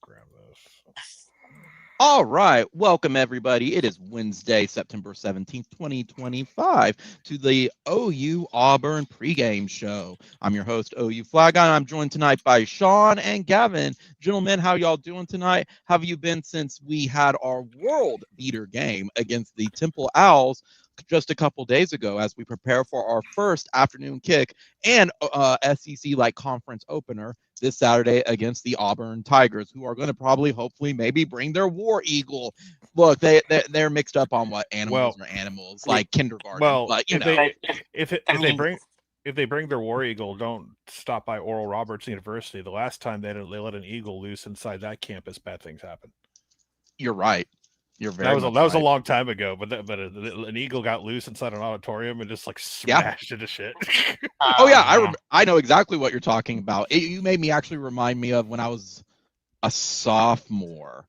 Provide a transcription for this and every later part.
grab this. All right. Welcome, everybody. It is Wednesday, September 17th, 2025, to the OU Auburn pregame show. I'm your host, OUFlagGuy, and I'm joined tonight by Sean and Gavin. Gentlemen, how y'all doing tonight? How have you been since we had our world beater game against the Temple Owls just a couple days ago as we prepare for our first afternoon kick and SEC conference opener this Saturday against the Auburn Tigers, who are going to probably, hopefully, maybe bring their war eagle. Look, they're mixed up on what animals are animals, like kindergarten. Well, but if they bring their war eagle, don't stop by Oral Roberts University. The last time they let an eagle loose inside that campus, bad things happen. You're right. You're very. That was a long time ago, but an eagle got loose inside an auditorium and just smashed into shit. Oh yeah, I know exactly what you're talking about. You made me actually remind me of when I was a sophomore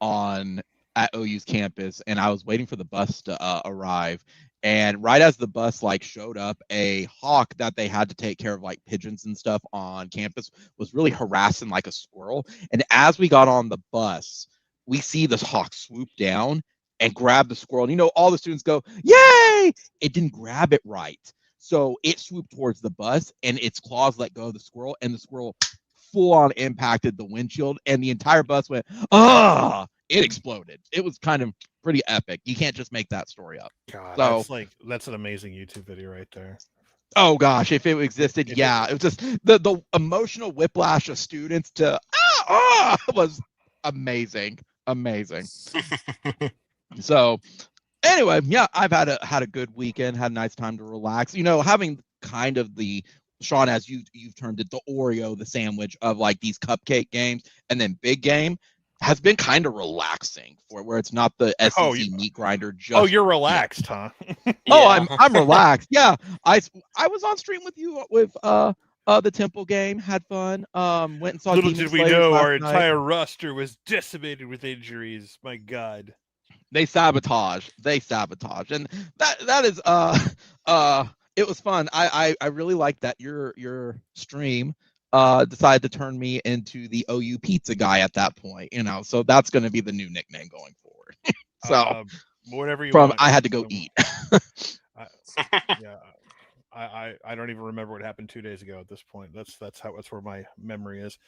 at OU's campus, and I was waiting for the bus to arrive. And right as the bus showed up, a hawk that they had to take care of pigeons and stuff on campus was really harassing a squirrel. And as we got on the bus, we see this hawk swoop down and grab the squirrel. And, all the students go, "Yay!" It didn't grab it right. So it swooped towards the bus and its claws let go of the squirrel, and the squirrel full on impacted the windshield, and the entire bus went, it exploded. It was kind of pretty epic. You can't just make that story up. God, so, that's an amazing YouTube video right there. Oh gosh, if it existed, it was just the emotional whiplash of students to was amazing. So anyway, I've had a good weekend, had a nice time to relax. Having kind of the Sean, as you've termed it, the Oreo, the sandwich of these cupcake games and then big game has been kind of relaxing for where it's not the SEC meat grinder. You're relaxed, huh? I'm relaxed. Yeah, I was on stream with you with the Temple game, had fun. Went and saw. Little did we know our entire roster was decimated with injuries. My God, they sabotage, and that is it was fun. I really like that your stream decided to turn me into the OU pizza guy at that point. So that's going to be the new nickname going forward. So whatever you want. I had to go eat. I don't even remember what happened 2 days ago at this point. That's where my memory is.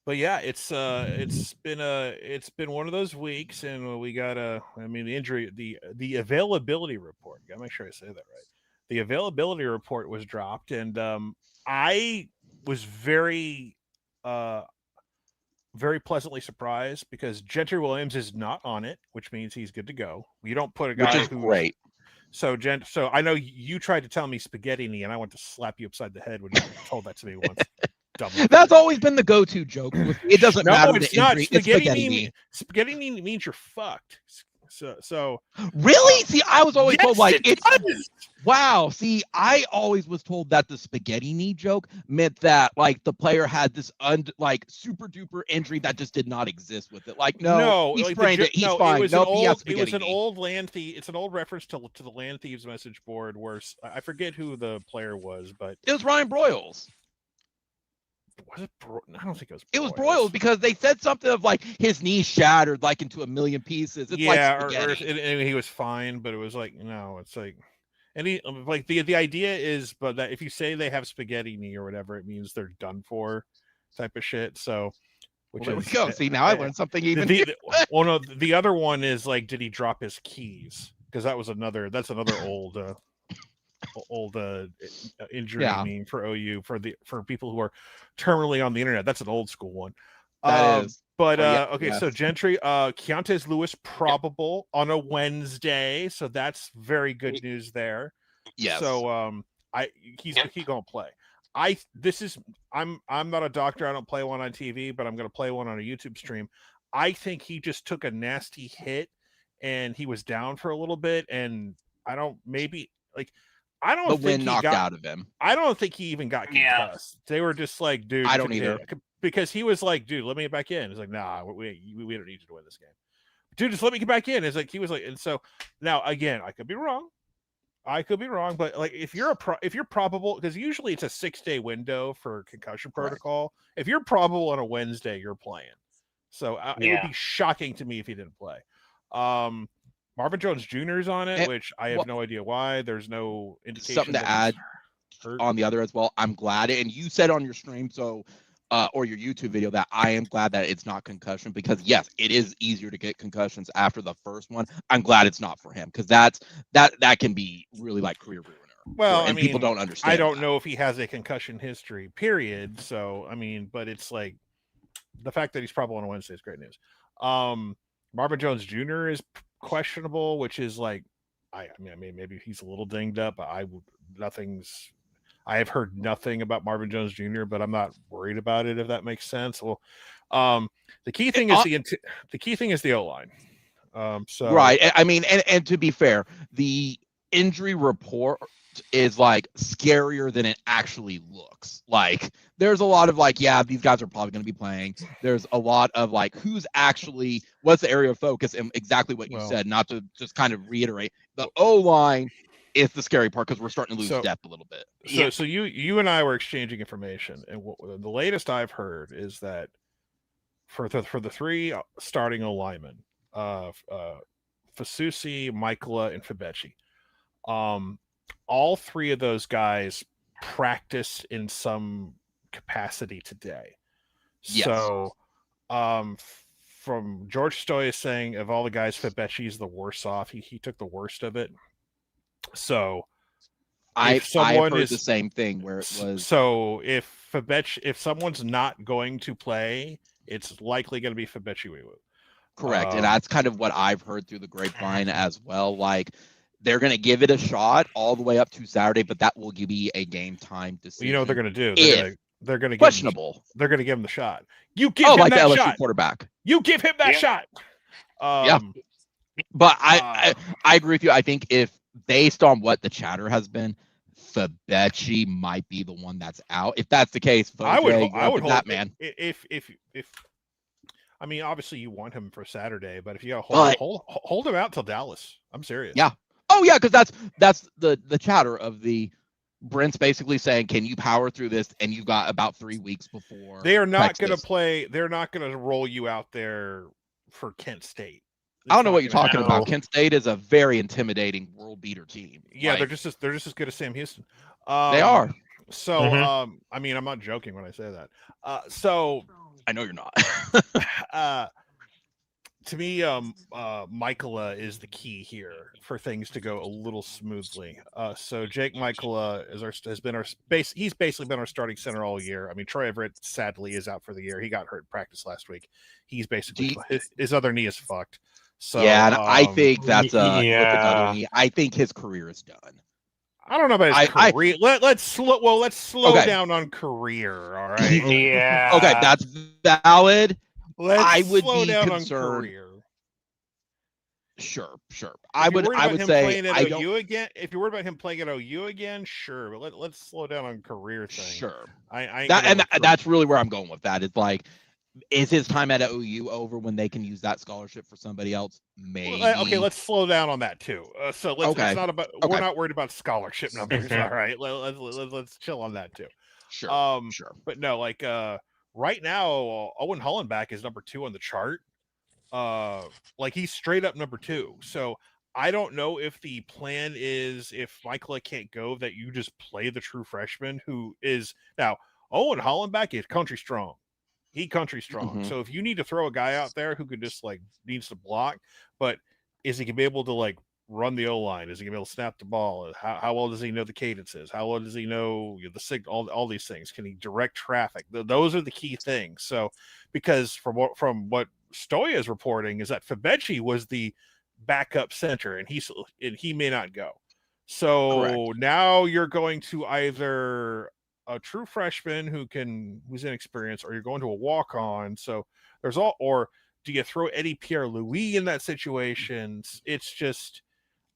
But yeah, it's been one of those weeks, and we got the injury, the availability report. Gotta make sure I say that right. The availability report was dropped, and I was very pleasantly surprised because Gentry Williams is not on it, which means he's good to go. You don't put a guy who's great. So I know you tried to tell me spaghetti knee, and I want to slap you upside the head when you told that to me once. That's always been the go-to joke. It doesn't matter. It's not. Spaghetti knee means you're fucked. So really? See, I was always told wow. See, I always was told that the spaghetti knee joke meant that the player had this super duper injury that just did not exist with it. No, he sprained it. He's fine. It's an old land thief. It's an old reference to the land thieves message board where I forget who the player was, but it was Ryan Broyles. Was it? I don't think it was. It was Broyles because they said something of his knee shattered into a million pieces. It's and he was fine, but it was no, it's and he the idea is, but that if you say they have spaghetti knee or whatever, it means they're done for, type of shit. So, there we go. See, now I learned something even. The other one is did he drop his keys? Because that's another old injury meme for OU for people who are terminally on the internet. That's an old school one. That is. But okay, so Gentry, Keontae Lewis probable on a Wednesday, so that's very good news there. Yes. So he's gonna play. I'm not a doctor. I don't play one on TV, but I'm gonna play one on a YouTube stream. I think he just took a nasty hit and he was down for a little bit, and I don't think the wind knocked out of him. I don't think he even got concussed. They were just dude. I don't either. Because he was dude, let me get back in. It's nah, we don't need you to win this game. Dude, just let me get back in. It's he was and so now again, I could be wrong. I could be wrong, but like if you're probable, because usually it's a 6-day window for concussion protocol. If you're probable on a Wednesday, you're playing. So it would be shocking to me if he didn't play. Marvin Jones Jr. is on it, which I have no idea why. There's no indication. Something to add on the other as well. I'm glad, and you said on your stream, so or your YouTube video, that I am glad that it's not concussion, because yes, it is easier to get concussions after the first one. I'm glad it's not for him, because that can be really like career ruiner. Well, and people don't understand. I don't know if he has a concussion history, period. So I mean, but it's like the fact that he's probable on a Wednesday is great news. Marvin Jones Jr. is questionable, which is like, I mean, maybe he's a little dinged up. I have heard nothing about Marvin Jones Jr., but I'm not worried about it, if that makes sense. Well, the key thing is the O-line. Right. I mean, and to be fair, the injury report is like scarier than it actually looks. Like there's a lot of like, yeah, these guys are probably going to be playing. There's a lot of like, what's the area of focus, and exactly what you said, not to just kind of reiterate, the O-line is the scary part, because we're starting to lose depth a little bit. So you and I were exchanging information, and the latest I've heard is that for the three starting linemen, Fasusi, Michaela, and Fabechi, all three of those guys practiced in some capacity today. Yes. So, from George Stoya saying, of all the guys, Fabechi is the worst off. He took the worst of it. So I've heard the same thing, where it was. So if someone's not going to play, it's likely going to be Fabechi Wiwu. Correct. And that's kind of what I've heard through the grapevine as well. Like, they're going to give it a shot all the way up to Saturday, but that will be a game time decision. You know what they're going to do? They're going to questionable. They're going to give him the shot. You give him that LSU shot. Quarterback. You give him that shot. Yeah. But I agree with you. I think if, based on what the chatter has been, Fabechi might be the one that's out. If that's the case, I would hold that, man. If I mean, obviously you want him for Saturday, but if you got hold him out till Dallas. I'm serious. Yeah. Oh yeah, because that's the chatter of the Brent's basically saying, can you power through this? And you've got about 3 weeks before. They are not going to play. They're not going to roll you out there for Kent State. I don't know what you're talking about. Kent State is a very intimidating world beater team. Yeah, they're just as good as Sam Houston. They are. So, I mean, I'm not joking when I say that. So I know you're not. To me, Michaela is the key here for things to go a little smoothly. So Jake Michaela has been our base. He's basically been our starting center all year. I mean, Troy Everett sadly is out for the year. He got hurt in practice last week. He's basically his other knee is fucked. So yeah, and I think that's I think his career is done. I don't know about his career. Let's slow down on career. All right. Yeah. Okay, that's valid. I would slow down concerned. On career. Sure. I would say I don't. OU again. If you're worried about him playing at OU again, sure. But let's slow down on career thing. Sure. That's really where I'm going with that. It's like, is his time at OU over when they can use that scholarship for somebody else? Maybe. Well, okay, let's slow down on that too. So let's. It's not about. We're not worried about scholarship numbers. All right. Let's chill on that too. Sure. But no, like right now, Owen Hollenbach is number 2 on the chart. Like he's straight up number 2. So I don't know if the plan is, if Michaela can't go, that you just play the true freshman who is now Owen Hollenbach is country strong. He country strong. Mm-hmm. So if you need to throw a guy out there who could just like needs to block, but is he gonna be able to like run the O-line? Is he gonna be able to snap the ball? How well does he know the cadences? How well does he know the signal? All these things. Can he direct traffic? Those are the key things. So because from what Stoya is reporting is that Fabechi was the backup center and he may not go. So correct. Now you're going to either a true freshman who's inexperienced, or you're going to a walk-on. So or do you throw Eddie Pierre-Louis in that situation? It's just,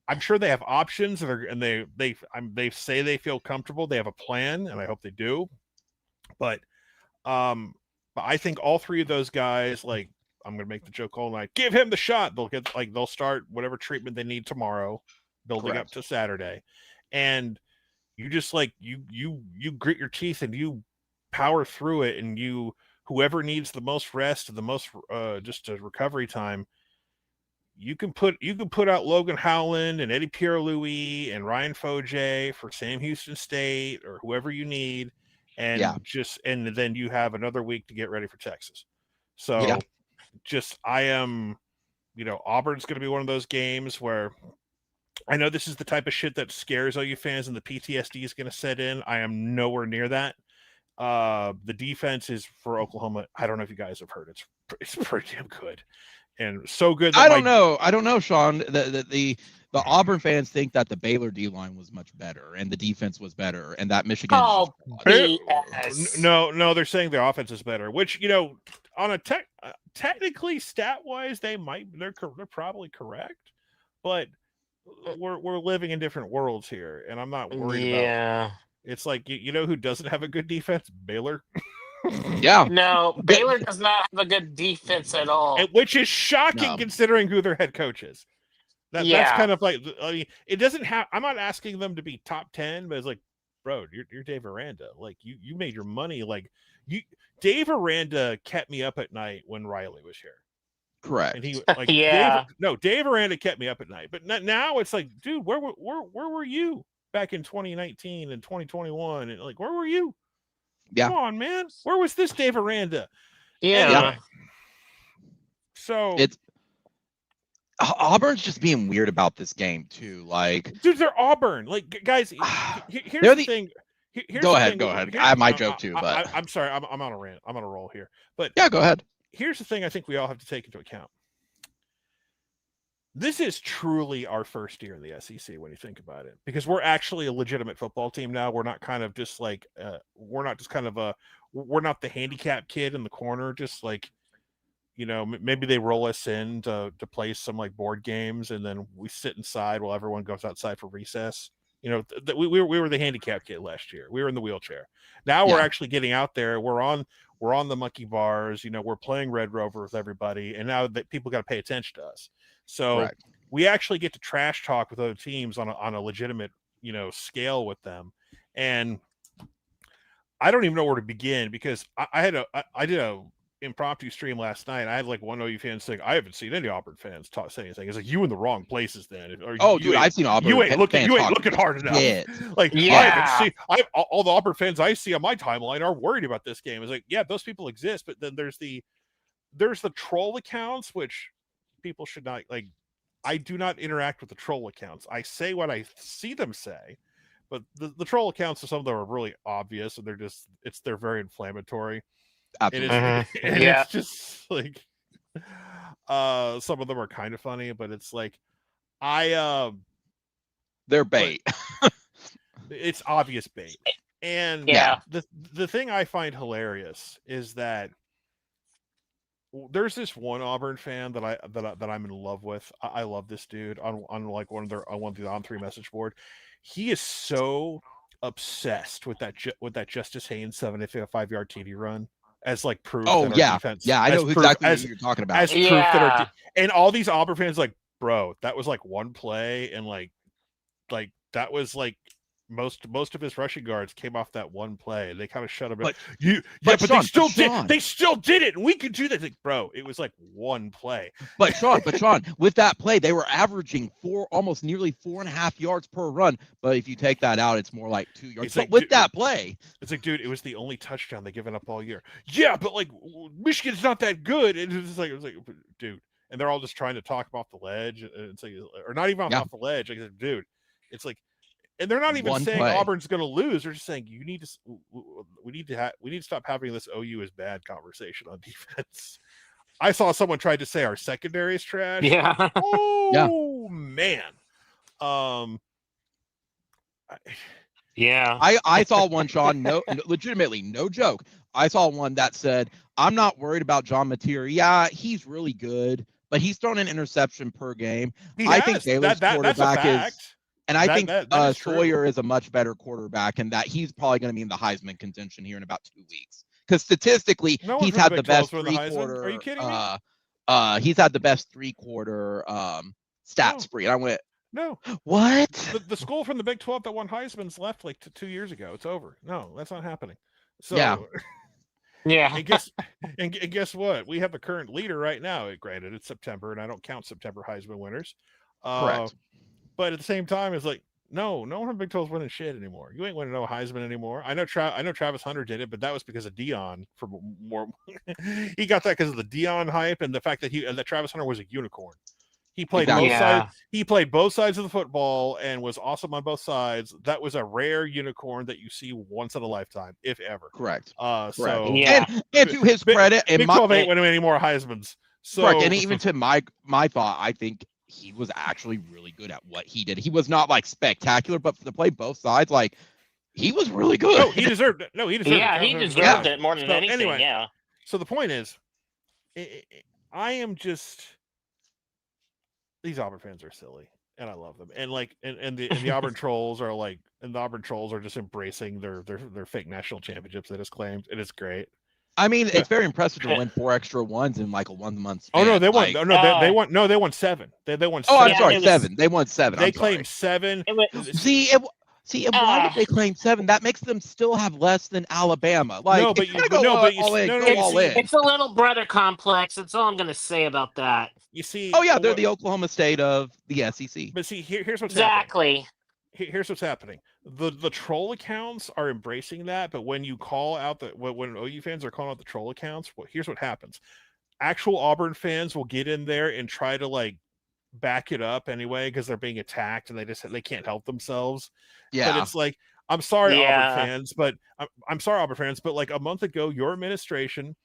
I'm sure they have options and they say they feel comfortable. They have a plan, and I hope they do. But I think all three of those guys, like, I'm going to make the joke all night, give him the shot. They'll start whatever treatment they need tomorrow, building correct. Up to Saturday. and you just like you grit your teeth and you power through it, and whoever needs the most rest and the most just a recovery time, you can put out Logan Howland and Eddie Pierre-Louis and Ryan Foje for Sam Houston State or whoever you need, and and then you have another week to get ready for Texas. So Auburn's going to be one of those games where I know this is the type of shit that scares OU fans and the PTSD is going to set in. I am nowhere near that. The defense is for Oklahoma. I don't know if you guys have heard. It's pretty damn good. And so good. That I don't know, Sean. The Auburn fans think that the Baylor D line was much better and the defense was better, and that Michigan. No, they're saying their offense is better. Which on a technically stat wise, they're probably correct, but we're living in different worlds here, and I'm not worried about. It's like you know who doesn't have a good defense? Baylor. No, Baylor does not have a good defense at all. Which is shocking considering who their head coach is. That's kind of like, I mean, it doesn't have, I'm not asking them to be top 10, but it's like, bro, you're Dave Aranda. Like you made your money. Like Dave Aranda kept me up at night when Riley was here. Correct. And he like, Dave Aranda kept me up at night, but now it's like, dude, where were you back in 2019 and 2021? And like, where were you? Yeah. Come on, man. Where was this Dave Aranda? Yeah. So it's Auburn's just being weird about this game too. Like, dude, they're Auburn. Like, guys, here's the thing. Go ahead. I have my joke too, but I'm sorry. I'm on a rant. I'm on a roll here. But yeah, go ahead. Here's the thing. I think we all have to take into account. This is truly our first year in the SEC when you think about it, because we're actually a legitimate football team now. We're not kind of just like we're not the handicap kid in the corner, just like, maybe they roll us in to play some like board games, and then we sit inside while everyone goes outside for recess. We were the handicap kid last year. We were in the wheelchair. Now we're actually getting out there. We're on the monkey bars. We're playing Red Rover with everybody, and now that people got to pay attention to us. So we actually get to trash talk with other teams on a legitimate, scale with them. And I don't even know where to begin, because I did a impromptu stream last night. I had like one OU fan saying, I haven't seen any Auburn fans say anything. It's like, you in the wrong places then. Dude, I've seen Auburn. You ain't looking hard enough. Like, I haven't seen all the Auburn fans I see on my timeline are worried about this game. It's like, yeah, those people exist, but then there's the troll accounts, which people should not like. I do not interact with the troll accounts. I say what I see them say, but the troll accounts, some of them are really obvious, and they're very inflammatory. Absolutely. And it's just like some of them are kind of funny, but it's like they're bait. It's obvious bait. And the thing I find hilarious is that there's this one Auburn fan that I'm in love with. I love this dude on like one of the On3 message board. He is so obsessed with that Justice Haynes 75-yard TD run as like proof. Oh that our defense, I know exactly what you're talking about. As proof that and all these Auburn fans like, bro, that was like one play, and like that was like most of his rushing guards came off that one play. They kind of shut him. But Sean, they still did it, and we could do that. Like, bro, it was like one play. But Sean, with that play, they were averaging almost nearly 4.5 yards per run. But if you take that out, it's more like 2 yards. But with that play, it's like, dude, it was the only touchdown they've given up all year. Yeah, but like Michigan's not that good. And it was like, dude, and they're all just trying to talk them off the ledge, and it's like, or not even off the ledge. Like, dude, it's like. And they're not even saying Auburn's going to lose. They're just saying we need to stop having this OU is bad conversation on defense. I saw someone tried to say our secondary is trash. Yeah. Oh man. I saw one, Sean. No, legitimately, no joke. I saw one that said, "I'm not worried about John Mateer. Yeah, he's really good, but he's thrown an interception per game. I think Baylor's quarterback is." And I think Sawyer is a much better quarterback, and that he's probably going to be in the Heisman contention here in about 2 weeks. Because statistically, he's had the best 3-quarter. Are you kidding me? He's had the best 3-quarter stat spree. And I went, No. What? The school from the Big 12 that won Heisman's left like 2 years ago. It's over. No, that's not happening. So Yeah. Yeah. and guess what? We have the current leader right now. Granted, it's September, and I don't count September Heisman winners. Correct. But at the same time, it's like, no one from Big 12 is winning shit anymore. You ain't winning no Heisman anymore. I know Travis Hunter did it, but that was because of Dion. For more, he got that because of the Dion hype and the fact that that Travis Hunter was a unicorn. He played both sides. He played both sides of the football and was awesome on both sides. That was a rare unicorn that you see once in a lifetime, if ever. Correct. So yeah. And to his credit, Big 12 ain't winning any more Heismans. So correct. And even to my thought, I think he was actually really good at what he did. He was not like spectacular, but to play both sides, like he was really good. No, he deserved it. No, he deserved it. Yeah, he deserved it more than anything. Anyway, yeah. So the point is, I am just. These Auburn fans are silly, and I love them. And like, and the Auburn trolls are like, and the Auburn trolls are just embracing their fake national championships that is claimed, and it's great. I mean, it's very impressive to win 4 extra ones in like a 1 month span. Oh no, they won. They won. They won 7. They won. 7. Oh, I'm sorry, 7. They won 7. They claimed 7. See, why would they claim 7? That makes them still have less than Alabama. Like, no, but it's a little brother complex. That's all I'm going to say about that. You see? Oh yeah, they're the Oklahoma State of the SEC. But see, here's what's happening. Here's what's happening. The troll accounts are embracing that, but when you call out when OU fans are calling out the troll accounts, here's what happens. Actual Auburn fans will get in there and try to like back it up anyway because they're being attacked and they can't help themselves. Yeah, but it's like, I'm sorry, Auburn fans, but I'm sorry, Auburn fans, but like a month ago, your administration,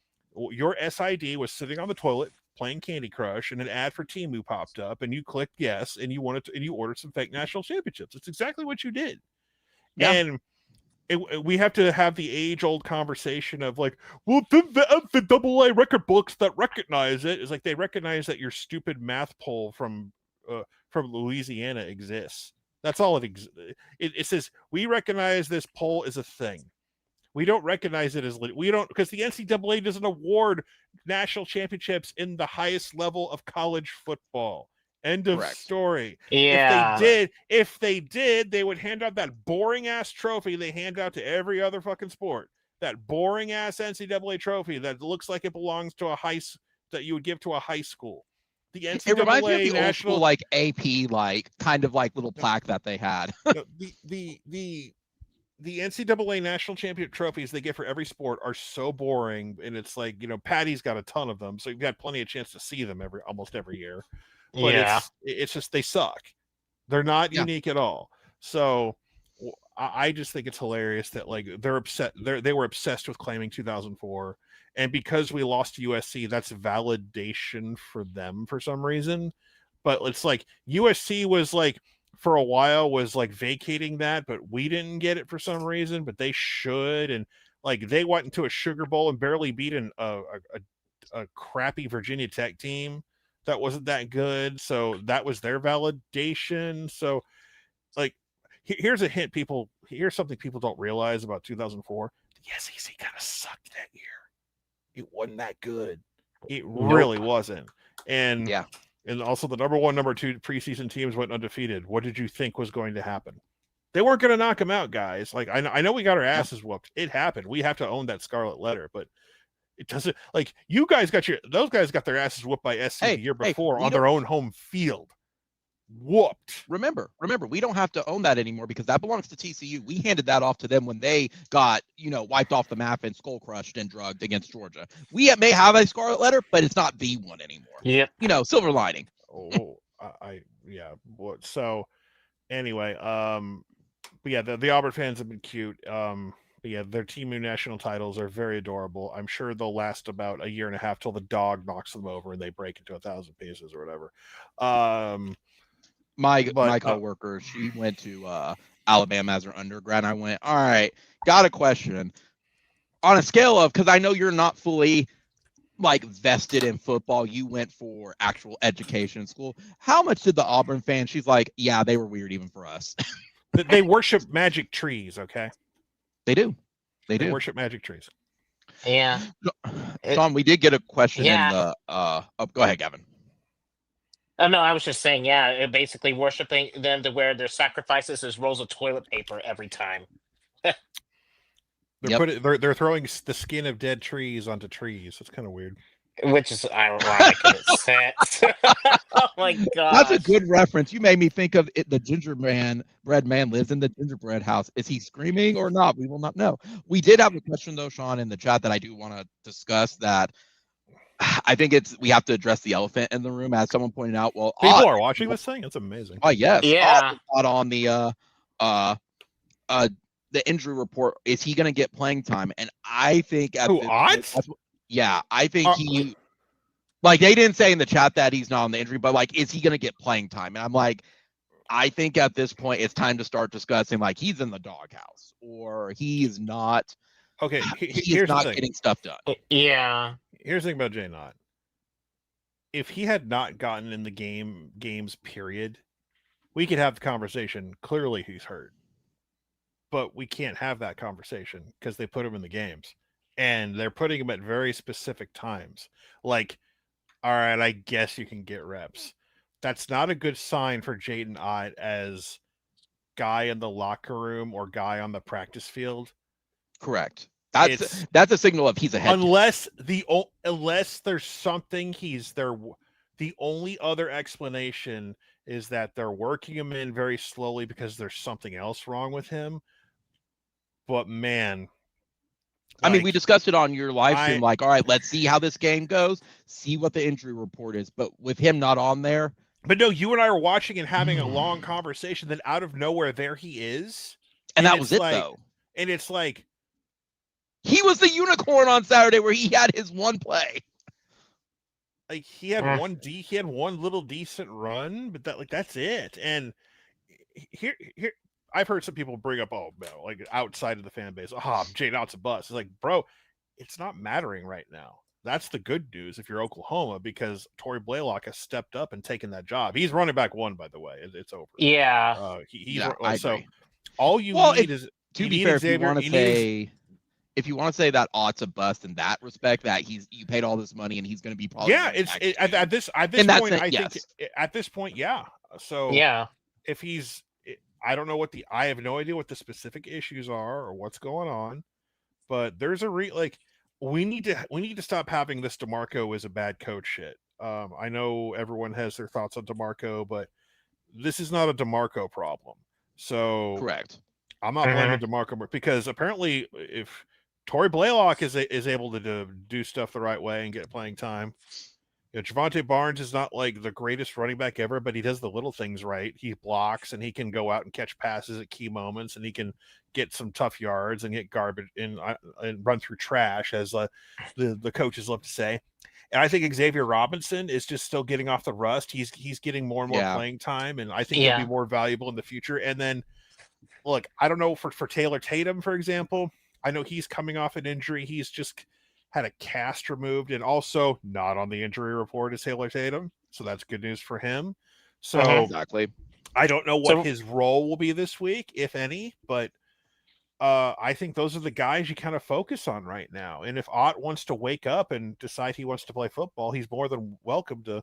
your SID was sitting on the toilet playing Candy Crush, and an ad for Temu popped up, and you clicked yes, and you ordered some fake national championships. It's exactly what you did. Yeah. And we have to have the age-old conversation of like, well, the AA record books that recognize it is like they recognize that your stupid math poll from Louisiana exists. That's all it says. We recognize this poll is a thing. We don't recognize it as because the NCAA doesn't award national championships in the highest level of college football. End of story. Yeah. If they did, they would hand out that boring ass trophy they hand out to every other fucking sport. That boring ass NCAA trophy that looks like it belongs to that you would give to a high school. The NCAA it reminds me of the old school like AP like kind of like little plaque that they had. The NCAA national championship trophies they get for every sport are so boring, and it's like, Patty's got a ton of them, so you've got plenty of chance to see them almost every year. But it's just they suck. They're not unique at all. So I just think it's hilarious that like they're upset. They were obsessed with claiming 2004, and because we lost to USC, that's validation for them for some reason. But it's like USC was like, for a while was like vacating that, but we didn't get it for some reason, but they should. And like they went into a Sugar Bowl and barely beat a crappy Virginia Tech team that wasn't that good. So that was their validation. So like, here's a hint, people. Here's something people don't realize about 2004. The SEC kind of sucked that year. It wasn't that good. It really wasn't. And and also the number 1, number 2 preseason teams went undefeated. What did you think was going to happen? They weren't going to knock them out, guys. Like I know we got our asses whooped. It happened. We have to own that scarlet letter, but it doesn't, like, you guys those guys got their asses whooped by SC the year before on their own home field. Whooped. Remember, we don't have to own that anymore because that belongs to TCU. We handed that off to them when they got, wiped off the map and skull crushed and drugged against Georgia. We may have a scarlet letter, but it's not the one anymore. Yeah. Silver lining. So anyway, but yeah, the Auburn fans have been cute. But yeah, their Temu national titles are very adorable. I'm sure they'll last about a year and a half till the dog knocks them over and they break into 1,000 pieces or whatever. My coworker, she went to Alabama as her undergrad. I went, all right, got a question. On a scale of, because I know you're not fully like vested in football, you went for actual education in school. How much did the Auburn fans? She's like, yeah, they were weird even for us. They worship magic trees, okay? They do. They worship magic trees. Yeah. Sean, we did get a question in the go ahead, Gavin. Oh no, I was just saying, yeah, basically worshiping them to where their sacrifices is rolls of toilet paper every time. They're throwing the skin of dead trees onto trees. It's kind of weird. Which is ironic in its sense. Oh my That's a gosh. good reference. You made me think of it. The gingerbread man lives in the gingerbread house. Is he screaming or not? We will not know. We did have a question though, Sean, in the chat that I do want to discuss. That I think we have to address the elephant in the room, as someone pointed out. Well, people are watching this thing. That's amazing. Oh yes, Yeah. not on the injury report. Is he going to get playing time? And I think at I think he. Like, they didn't say in the chat that he's not on the injury, but, like, is he going to get playing time? And I'm like, I think at this point it's time to start discussing, like, he's in the doghouse or he's not. Okay, he's not getting stuff done. Yeah. Here's the thing about Jay Knott. If he had not gotten in the games, period, we could have the conversation. Clearly he's hurt. But we can't have that conversation because they put him in the games. And they're putting him at very specific times. Like, all right, I guess you can get reps. That's not a good sign for Jaden Ott as guy in the locker room or guy on the practice field. Correct. That's a signal of he's ahead. Unless there's something he's there. The only other explanation is that they're working him in very slowly because there's something else wrong with him. But man, I mean, we discussed it on your live stream. Like, all right, let's see how this game goes. See what the injury report is. But with him not on there. But no, you and I are watching and having a long conversation. Then out of nowhere, there he is. And that was it, though. And it's like he was the unicorn on Saturday where he had his one play. Like he had one little decent run, but that's it. And here I've heard some people bring up, like outside of the fan base, Jay Knott's a bust. It's like, bro, it's not mattering right now. That's the good news if you're Oklahoma, because Torrey Blaylock has stepped up and taken that job. He's running back one, by the way. It's over. Yeah. So all you need is, to be fair, if you want to say that Ott's a bust in that respect, that you paid all this money and he's going to be probably at this point, I think at this point, yeah. So yeah, if he's, I don't know I have no idea what the specific issues are or what's going on, but there's we need to stop having this DeMarco is a bad coach shit. I know everyone has their thoughts on DeMarco, but this is not a DeMarco problem. So correct. I'm not blaming DeMarco because apparently if Torrey Blaylock is able to do stuff the right way and get playing time. Javonte Barnes is not like the greatest running back ever, but he does the little things right. He blocks and he can go out and catch passes at key moments, and he can get some tough yards and get garbage and run through trash, as the coaches love to say. And I think Xavier Robinson is just still getting off the rust. He's getting more and more playing time, and I think he'll be more valuable in the future. And then, look, I don't know for Taylor Tatum, for example. I know he's coming off an injury. He's just had a cast removed, and also not on the injury report is Taylor Tatum. So that's good news for him. So exactly. I don't know what his role will be this week, if any, but I think those are the guys you kind of focus on right now. And if Ott wants to wake up and decide he wants to play football, he's more than welcome to,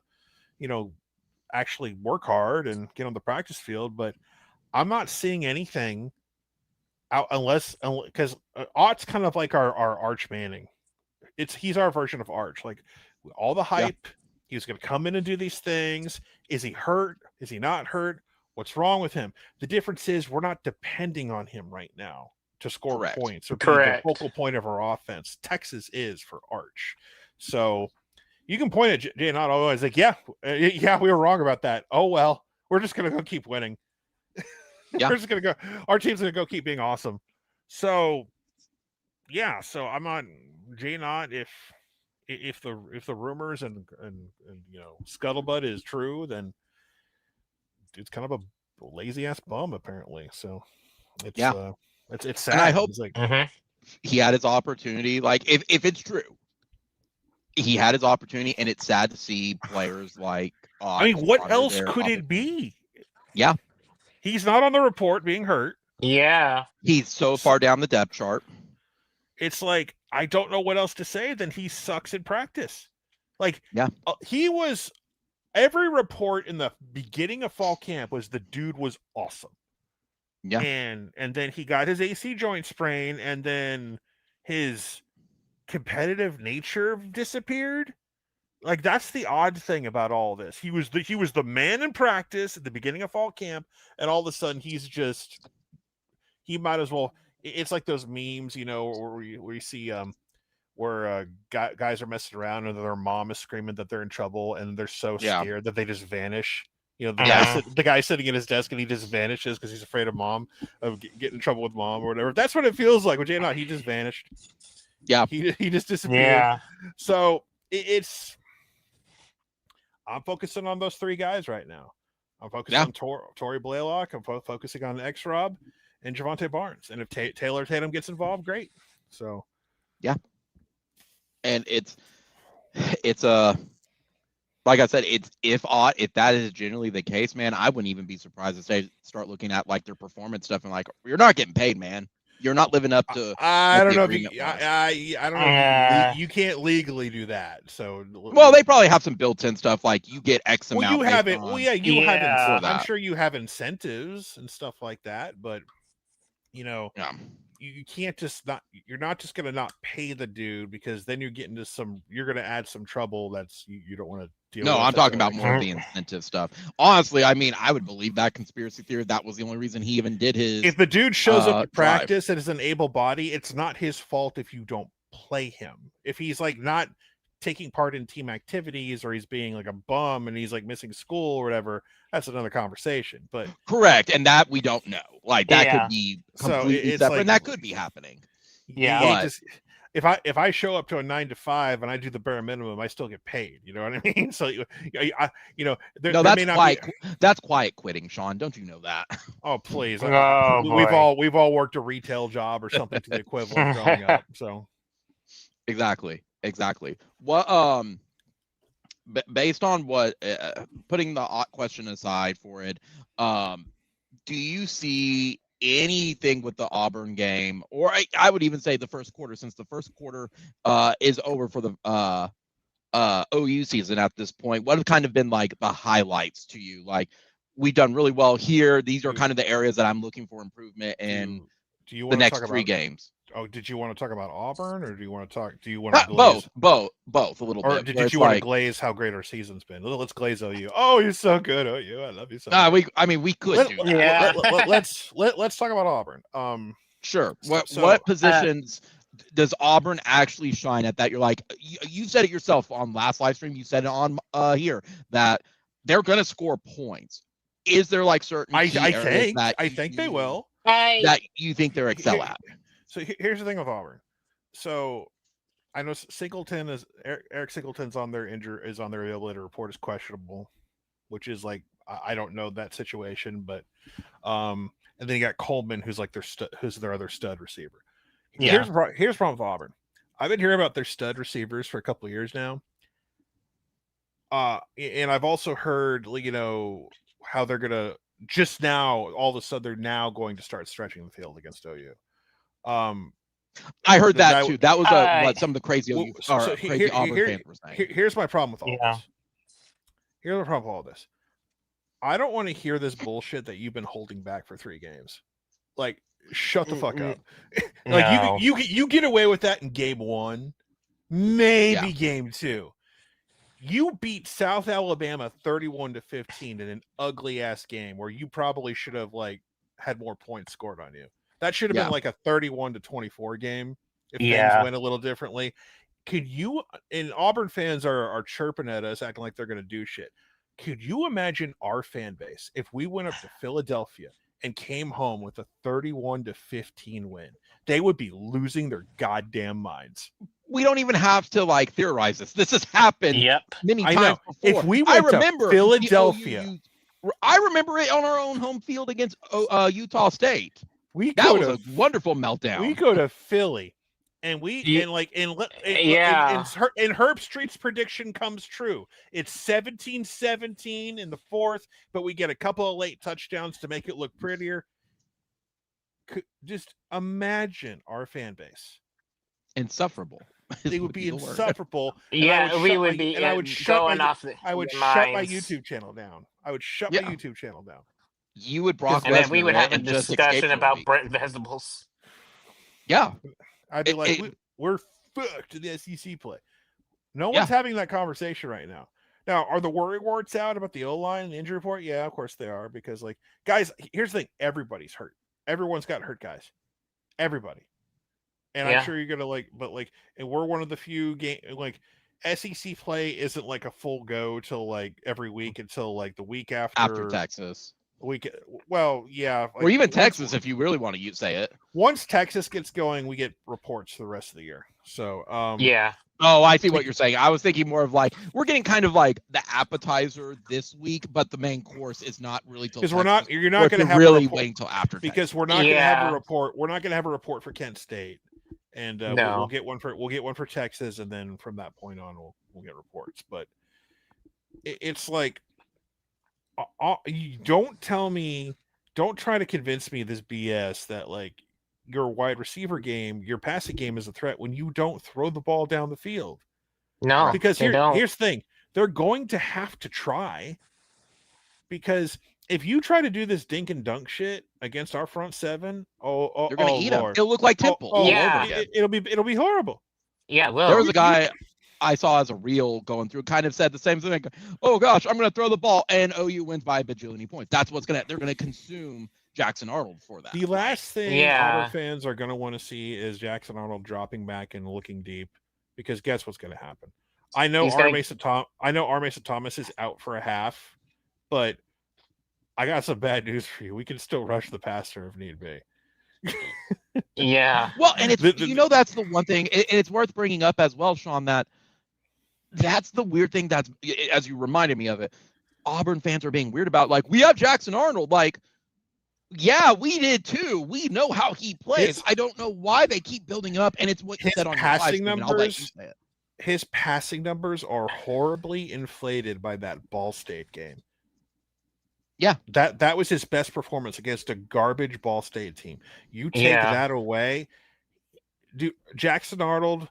actually work hard and get on the practice field. But I'm not seeing anything out because Ott's kind of like our Arch Manning. He's our version of Arch. Like all the hype, he's going to come in and do these things. Is he hurt? Is he not hurt? What's wrong with him? The difference is we're not depending on him right now to score points or be the focal point of our offense. Texas is for Arch. So you can point at Jay Knott always like, we were wrong about that. Oh, well, we're just going to go keep winning. We're just going to go. Our team's going to go keep being awesome. So, so I'm on Jay Knott. If the rumors and scuttlebutt is true, then it's kind of a lazy ass bum apparently. So it's sad. And I hope like, he had his opportunity. Like if it's true, he had his opportunity, and it's sad to see players like. What else could it be? Yeah, he's not on the report being hurt. Yeah, he's so far down the depth chart. It's like I don't know what else to say than he sucks in practice. Like he was every report in the beginning of fall camp was the dude was awesome. Yeah. And then he got his AC joint sprain, and then his competitive nature disappeared. Like, that's the odd thing about all this. He was the man in practice at the beginning of fall camp, and all of a sudden he might as well. It's like those memes, where you see where guys are messing around and their mom is screaming that they're in trouble, and they're so scared that they just vanish. The guy sitting at his desk, and he just vanishes because he's afraid of mom, of getting in trouble with mom or whatever. That's what it feels like with Jay. He just vanished. Yeah, he just disappeared. Yeah. So I'm focusing on those three guys right now. I'm focusing on Torrey Blaylock. I'm focusing on X-Rob and Javonte Barnes. And if Taylor Tatum gets involved, great. So, yeah. And it's like I said, if that is generally the case, man, I wouldn't even be surprised if they start looking at like their performance stuff and like, you're not getting paid, man. You're not living up to. I don't know if you can't legally do that. So, well, they probably have some built-in stuff like you get X amount. You have it. I'm sure you have incentives and stuff like that, but you can't just not. You're not just gonna not pay the dude, because then you're getting to you're gonna add some trouble that's you don't want to deal with. No, I'm talking about more of the incentive stuff. Honestly, I mean, I would believe that conspiracy theory. That was the only reason he even did his. If the dude shows up to practice and is an able body, it's not his fault if you don't play him. If he's like not taking part in team activities, or he's being like a bum and he's like missing school or whatever, that's another conversation. But correct, and that we don't know. Like that could be completely separate, and that could be happening. Yeah. If I show up to a 9 to 5 and I do the bare minimum, I still get paid. You know what I mean? So that's quiet quitting, Sean. Don't you know that? Oh, please. We've all worked a retail job or something to the equivalent growing up. So exactly. What based on what putting the question aside for it, do you see anything with the Auburn game, or I would even say the first quarter, since the first quarter is over for the OU season at this point? What have kind of been like the highlights to you? Like, we've done really well here. These are kind of the areas that I'm looking for improvement in the next three games. Oh, did you want to talk about Auburn, or do you want to glaze? Both a little bit. Did you want to glaze how great our season's been? Let's glaze OU. Oh, you're so good, OU. I love you so much. We could do that. Let's talk about Auburn. Sure. What positions does Auburn actually shine at that you're like, you said it yourself on last live stream, you said it on here, that they're going to score points. Is there like certain I think they will. That you think they're excel at? So here's the thing with Auburn. So I know Eric Singleton's on their availability report is questionable, which is like, I don't know that situation, but and then you got Coleman, who's like who's their other stud receiver. Yeah. Here's the problem with Auburn. I've been hearing about their stud receivers for a couple of years now. And I've also heard, how they're gonna just now, all of a sudden, they're now going to start stretching the field against OU. I heard that too. That was what some of the crazy Auburn fans were saying. Here's my problem with all this. Here's my problem with all this. I don't want to hear this bullshit that you've been holding back for 3 games. Like, shut the fuck up. Like, you get away with that in game 1, maybe game 2. You beat South Alabama 31-15 in an ugly ass game where you probably should have had more points scored on you. That should have been like a 31-24 game if things went a little differently. Could you, and Auburn fans are chirping at us, acting like they're going to do shit. Could you imagine our fan base if we went up to Philadelphia and came home with a 31-15 win? They would be losing their goddamn minds. We don't even have to theorize this. This has happened many times before. If we went to Philadelphia, I remember it on our own home field against Utah State. That was a wonderful meltdown. We go to Philly, and Herb Street's prediction comes true. It's 17-17 in the 4th, but we get a couple of late touchdowns to make it look prettier. Just imagine our fan base. Insufferable. They would be insufferable. Yeah, we would be. And I would shut going my. off I would your shut my minds. YouTube channel down. I would shut my YouTube channel down. You would Brock And then Lesnar we would have a and just escape discussion for a about week. Brent Vegetables. Yeah. I'd be like, we're fucked in the SEC play. No one's having that conversation right now. Now, are the worry warts out about the O-line and the injury report? Yeah, of course they are. Because, like, guys, here's the thing. Everybody's hurt. Everyone's got hurt, guys. Everybody. And I'm sure you're going to, and we're one of the few SEC play isn't, like, a full go till, like, every week until, like, the week after Texas. Well, yeah. Or even Texas, if you really want to say it. Once Texas gets going, we get reports for the rest of the year. So, yeah. Oh, I see what you're saying. I was thinking more of like we're getting kind of like the appetizer this week, but the main course is not really till because you're not going to have really wait until after because Texas. we're not going to have a report. We're not going to have a report for Kent State, and we'll get one for Texas, and then from that point on, we'll get reports. But it's like, you don't try to convince me this BS that like your wide receiver game, your passing game is a threat when you don't throw the ball down the field. No, because here's the thing. They're going to have to try, because if you try to do this dink and dunk shit against our front seven, you're going to eat them. It'll look like Temple. It'll be horrible. Yeah, well, there was a guy I saw as a reel going through, kind of said the same thing. Oh gosh, I'm going to throw the ball, and OU wins by a bajillion points. That's they're going to consume Jackson Arnold for that. The last thing Auburn fans are going to want to see is Jackson Arnold dropping back and looking deep, because guess what's going to happen? I know Mason Thomas is out for a half, but I got some bad news for you. We can still rush the passer if need be. Yeah. Well, and it's that's the one thing, and it's worth bringing up as well, Sean, that's the weird thing that's, as you reminded me of it, Auburn fans are being weird about, like, we have Jackson Arnold, like, yeah, we did too. We know how he plays. I don't know why they keep building up, and it's what you said on your passing numbers. His passing numbers are horribly inflated by that Ball State game. Yeah, that was his best performance against a garbage Ball State team. You take that away, dude. Jackson Arnold,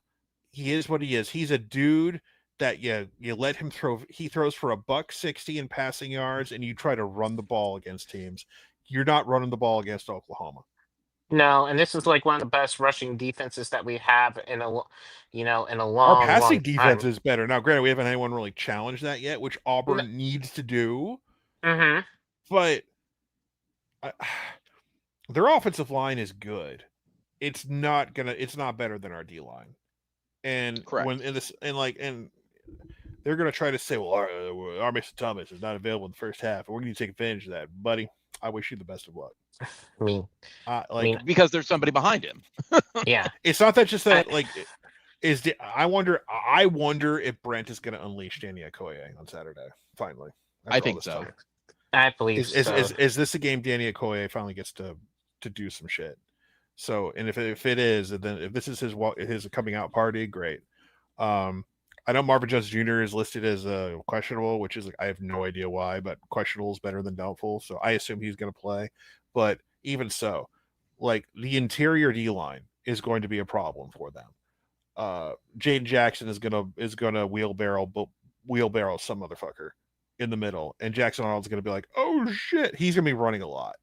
he is what he is. He's a dude that you let him throw. He throws for $160 in passing yards, and you try to run the ball against teams. You're not running the ball against Oklahoma. No, and this is like one of the best rushing defenses that we have in a long. Our passing defense is better now. Granted, we haven't had anyone really challenge that yet, which Auburn needs to do. Mm-hmm. But their offensive line is good. It's not better than our D line. And correct. And they're gonna try to say, well, our Mason Thomas is not available in the first half, and we're gonna take advantage of that, buddy. I wish you the best of luck. Because there's somebody behind him. Yeah, it's not that just that. I wonder if Brent is gonna unleash Danny Okoye on Saturday. Finally, I think so. I believe so. Is this a game Danny Okoye finally gets to do some shit? So, and if it is, and then if this is his coming out party, great. I know Marvin Jones Jr. is listed as questionable, which is I have no idea why, but questionable is better than doubtful. So I assume he's going to play. But even so, like, the interior D line is going to be a problem for them. Jaden Jackson is gonna wheelbarrow some motherfucker in the middle, and Jackson Arnold's going to be like, oh shit, he's going to be running a lot.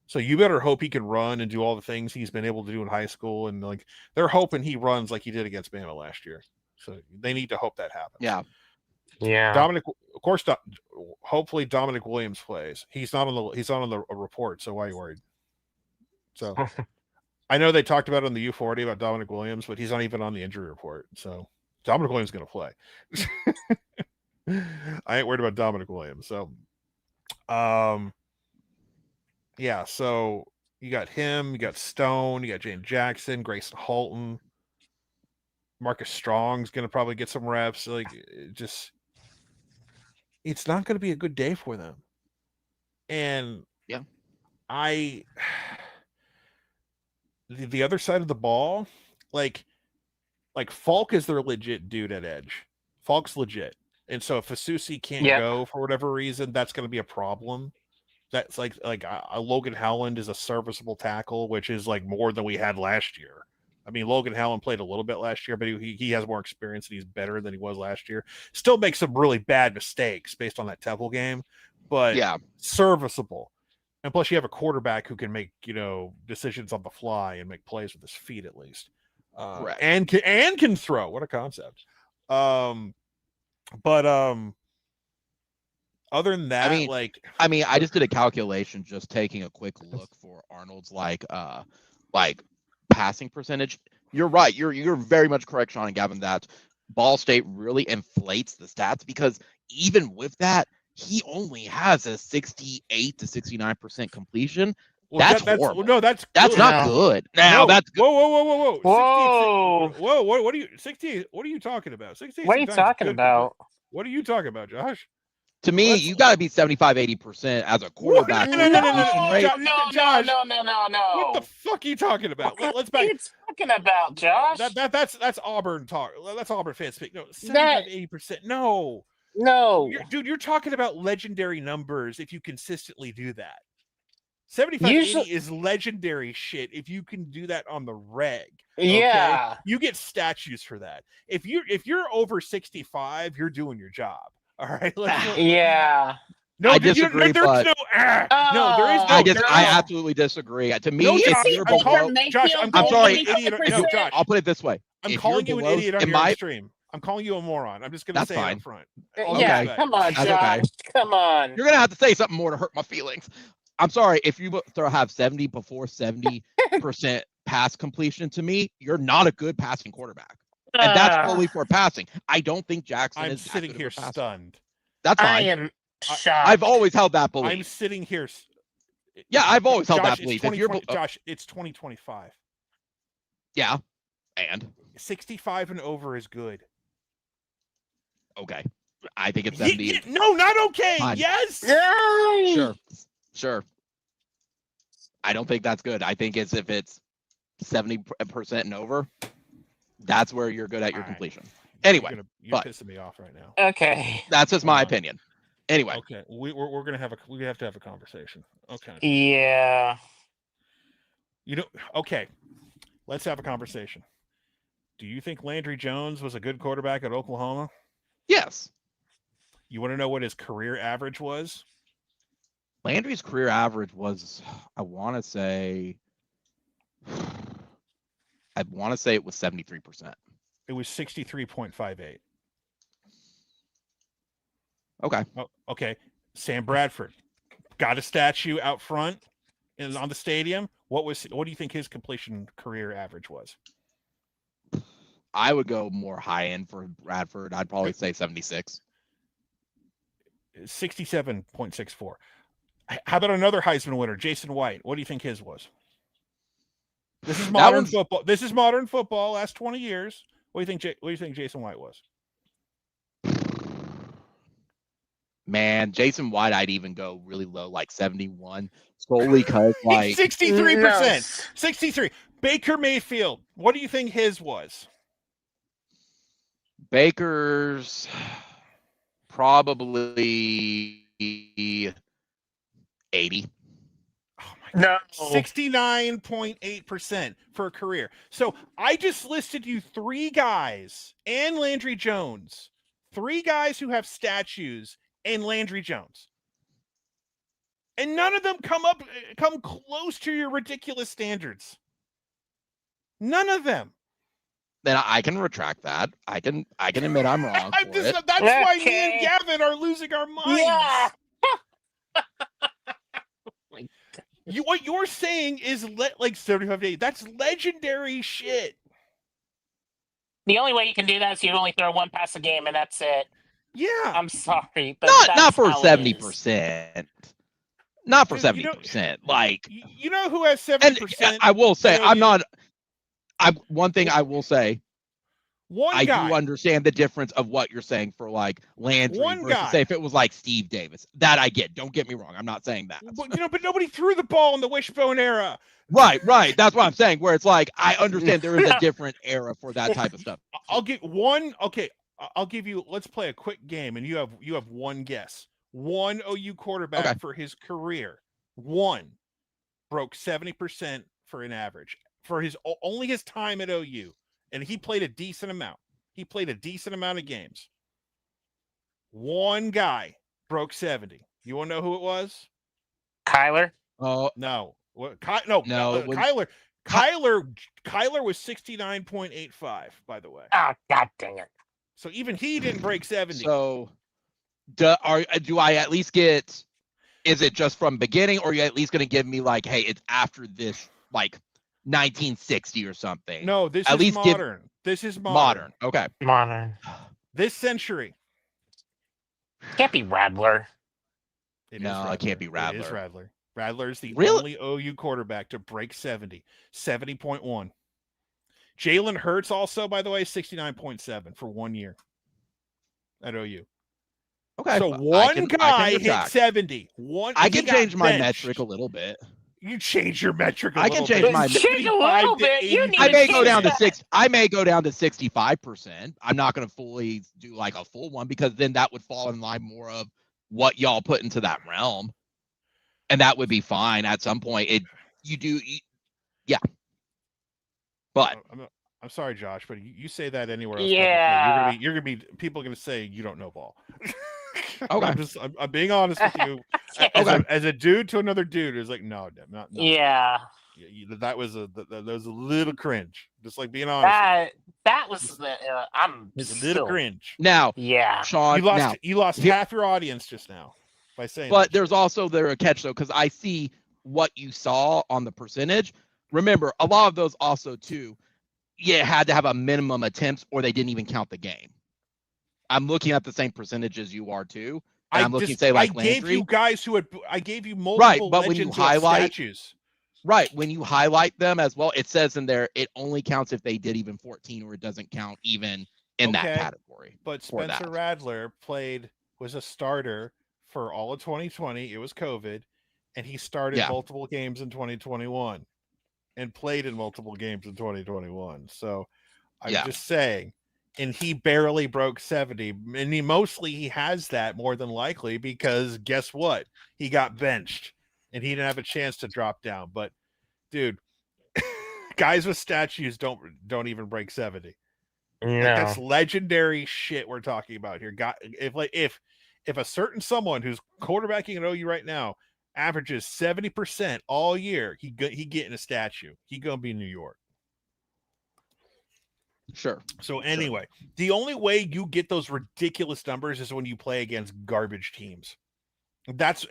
So you better hope he can run and do all the things he's been able to do in high school, and like they're hoping he runs like he did against Bama last year. So they need to hope that happens. Yeah. Dominic, of course. Hopefully Dominic Williams plays. He's not on the report. So why are you worried? So I know they talked about it on the U40 about Dominic Williams, but he's not even on the injury report. So Dominic Williams is going to play. I ain't worried about Dominic Williams. So, yeah. So you got him. You got Stone. You got Jane Jackson, Grayson Halton. Marcus Strong's going to probably get some reps. Like, it's not going to be a good day for them. And the other side of the ball, like Falk is their legit dude at edge. Falk's legit. And so if Fasusi can't go for whatever reason, that's going to be a problem. That's like Logan Howland is a serviceable tackle, which is like more than we had last year. I I mean, Logan Howland played a little bit last year, but he has more experience and he's better than he was last year. Still makes some really bad mistakes based on that Temple game, but serviceable. And plus, you have a quarterback who can make decisions on the fly and make plays with his feet at least, and can throw. What a concept! But other than that, I just did a calculation, just taking a quick look for Arnold's like passing percentage. You're right. You're very much correct, Sean and Gavin, that Ball State really inflates the stats because even with that, he only has a 68 to 69% completion. That's horrible. No, that's not good. Now that's good. Whoa. What are you 68? What are you talking about? 68. What are you talking about? What are you talking about, Josh? To me, you got to be 75-80% as a quarterback. No. What the fuck are you talking about? Let's back. What are you talking about, Josh? That's Auburn talk. That's Auburn fans speak. No, 75-80%. No. You're talking about legendary numbers if you consistently do that. 75-80 is legendary shit if you can do that on the reg. Okay? Yeah. You get statues for that. If you're over 65, you're doing your job. All right. Yeah. No, I disagree. There is no. I absolutely disagree. To me, if you're below, Josh, I'm sorry, idiot. No, Josh, I'll put it this way: I'm calling you an idiot on your stream. I'm calling you a moron. I'm just going to say it up front. Yeah, come on, Josh. Okay. Come on. You're going to have to say something more to hurt my feelings. I'm sorry. If you have 70% pass completion, to me, you're not a good passing quarterback. And that's only for passing. I don't think Jackson is sitting here stunned. That's fine. I am shocked. I've always held that belief. I'm sitting here. Yeah, I've always held that belief. Josh, it's 2025. Yeah. And 65 and over is good. Okay. I think it's 70. No, not okay. Fine. Yes. Sure. I don't think that's good. I think if it's 70% and over, that's where you're good at your completion. Anyway, you're pissing me off right now. Okay. That's just my opinion. Anyway. Okay. We're gonna have we have to have a conversation. Okay. Yeah. Okay. Let's have a conversation. Do you think Landry Jones was a good quarterback at Oklahoma? Yes. You want to know what his career average was? Landry's career average was, I want to say it was 73%. It was 63.58. Okay. Okay. Sam Bradford got a statue out front on the stadium. What do you think his completion career average was? I would go more high end for Bradford. I'd probably say 76. 67.64. How about another Heisman winner, Jason White? What do you think his was? This is modern football. This is modern football. Last 20 years. What do you think Jason White was? Man, Jason White, I'd even go really low, like 71, solely because 63%. 63. Baker Mayfield. What do you think his was? Baker's probably 80. Oh my God. No. 69.8% for a career. So I just listed you 3 guys and Landry Jones. 3 guys who have statues and Landry Jones. And none of them come close to your ridiculous standards. None of them. Then I can retract that. I can admit I'm wrong. That's why me and Gavin are losing our minds. Yeah. What you're saying is like 75 days. That's legendary shit. The only way you can do that is you only throw 1 pass a game, and that's it. Yeah. I'm sorry, but not for 70%. Not for 70%. Like, you know who has 70%? I will say one thing I will say. I do understand the difference of what you're saying for like Landry versus say if it was like Steve Davis. That I get. Don't get me wrong. I'm not saying that. But nobody threw the ball in the wishbone era. Right. That's what I'm saying. Where it's like I understand there is a different era for that type of stuff. I'll get one. Okay, I'll give you. Let's play a quick game, and you have one guess. One OU quarterback for his career. One broke 70% for an average. for only his time at OU, and he played a decent amount. He played a decent amount of games. One guy broke 70. You want to know who it was? Kyler? Oh, No. Kyler was 69.85, by the way. Oh, God dang it. So even he didn't break 70. So do I at least get, is it just from beginning, or are you at least going to give me like, hey, it's after this, like 1960 or something? No, this at is least modern. This is modern. Okay. Modern. This century. Can't be Radler. No, it can't be Radler. It is Radler. Radler is the Really? only OU quarterback to break 70. 70.1. Jalen Hurts also, by the way, 69.7 for 1 year at OU. Okay. So one guy hit retract. 70. I can change my metric a little bit. You change your metric a I little can bit. change my Change a little bit. You need I to may go change down to that. 6. I may go down to 65%. I'm not going to fully do like a full one, because then that would fall in line more of what y'all put into that realm, and that would be fine at some point. Yeah. But I'm sorry, Josh, but you say that anywhere else. Yeah. Publicly, you're gonna be people are gonna say you don't know ball. Okay. I'm being honest with you. As a dude to another dude, is like no. Yeah. That was a little cringe. Just like being honest. That was I'm It's a still, little cringe. now, yeah. Sean, You lost half your audience just now by saying. But that there's also a catch though, because I see what you saw on the percentage. Remember, a lot of those also too, had to have a minimum attempts, or they didn't even count the game. I'm looking at the same percentages you are too. And I'm looking, say, like Landry. I gave you guys I gave you multiple but when you highlight statues. Right, when you highlight them as well, it says in there it only counts if they did even 14, or it doesn't count even in that category. But Spencer Radler was a starter for all of 2020. It was COVID, and he started multiple games in 2021 and played in multiple games in 2021. So I'm just saying, and he barely broke 70, and he has that more than likely, because guess what? He got benched and he didn't have a chance to drop down. But dude, guys with statues don't even break 70. No. Like, that's legendary shit we're talking about here. If a certain someone who's quarterbacking at OU right now averages 70% all year, he getting a statue. He gonna be in New York. Sure. So anyway, the only way you get those ridiculous numbers is when you play against garbage teams. That's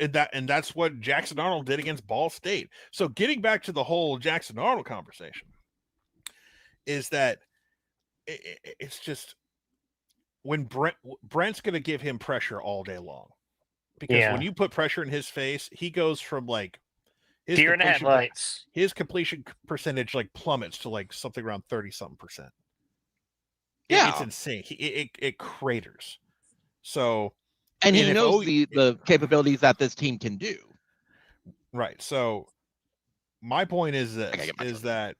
what Jackson Arnold did against Ball State. So getting back to the whole Jackson Arnold conversation, is that it's just when Brent's going to give him pressure all day long, because when you put pressure in his face, he goes from like deer in the headlights. His completion percentage like plummets to like something around 30-something%. Yeah, it's insane. It craters. So. And he knows the capabilities that this team can do. Right. So my point is that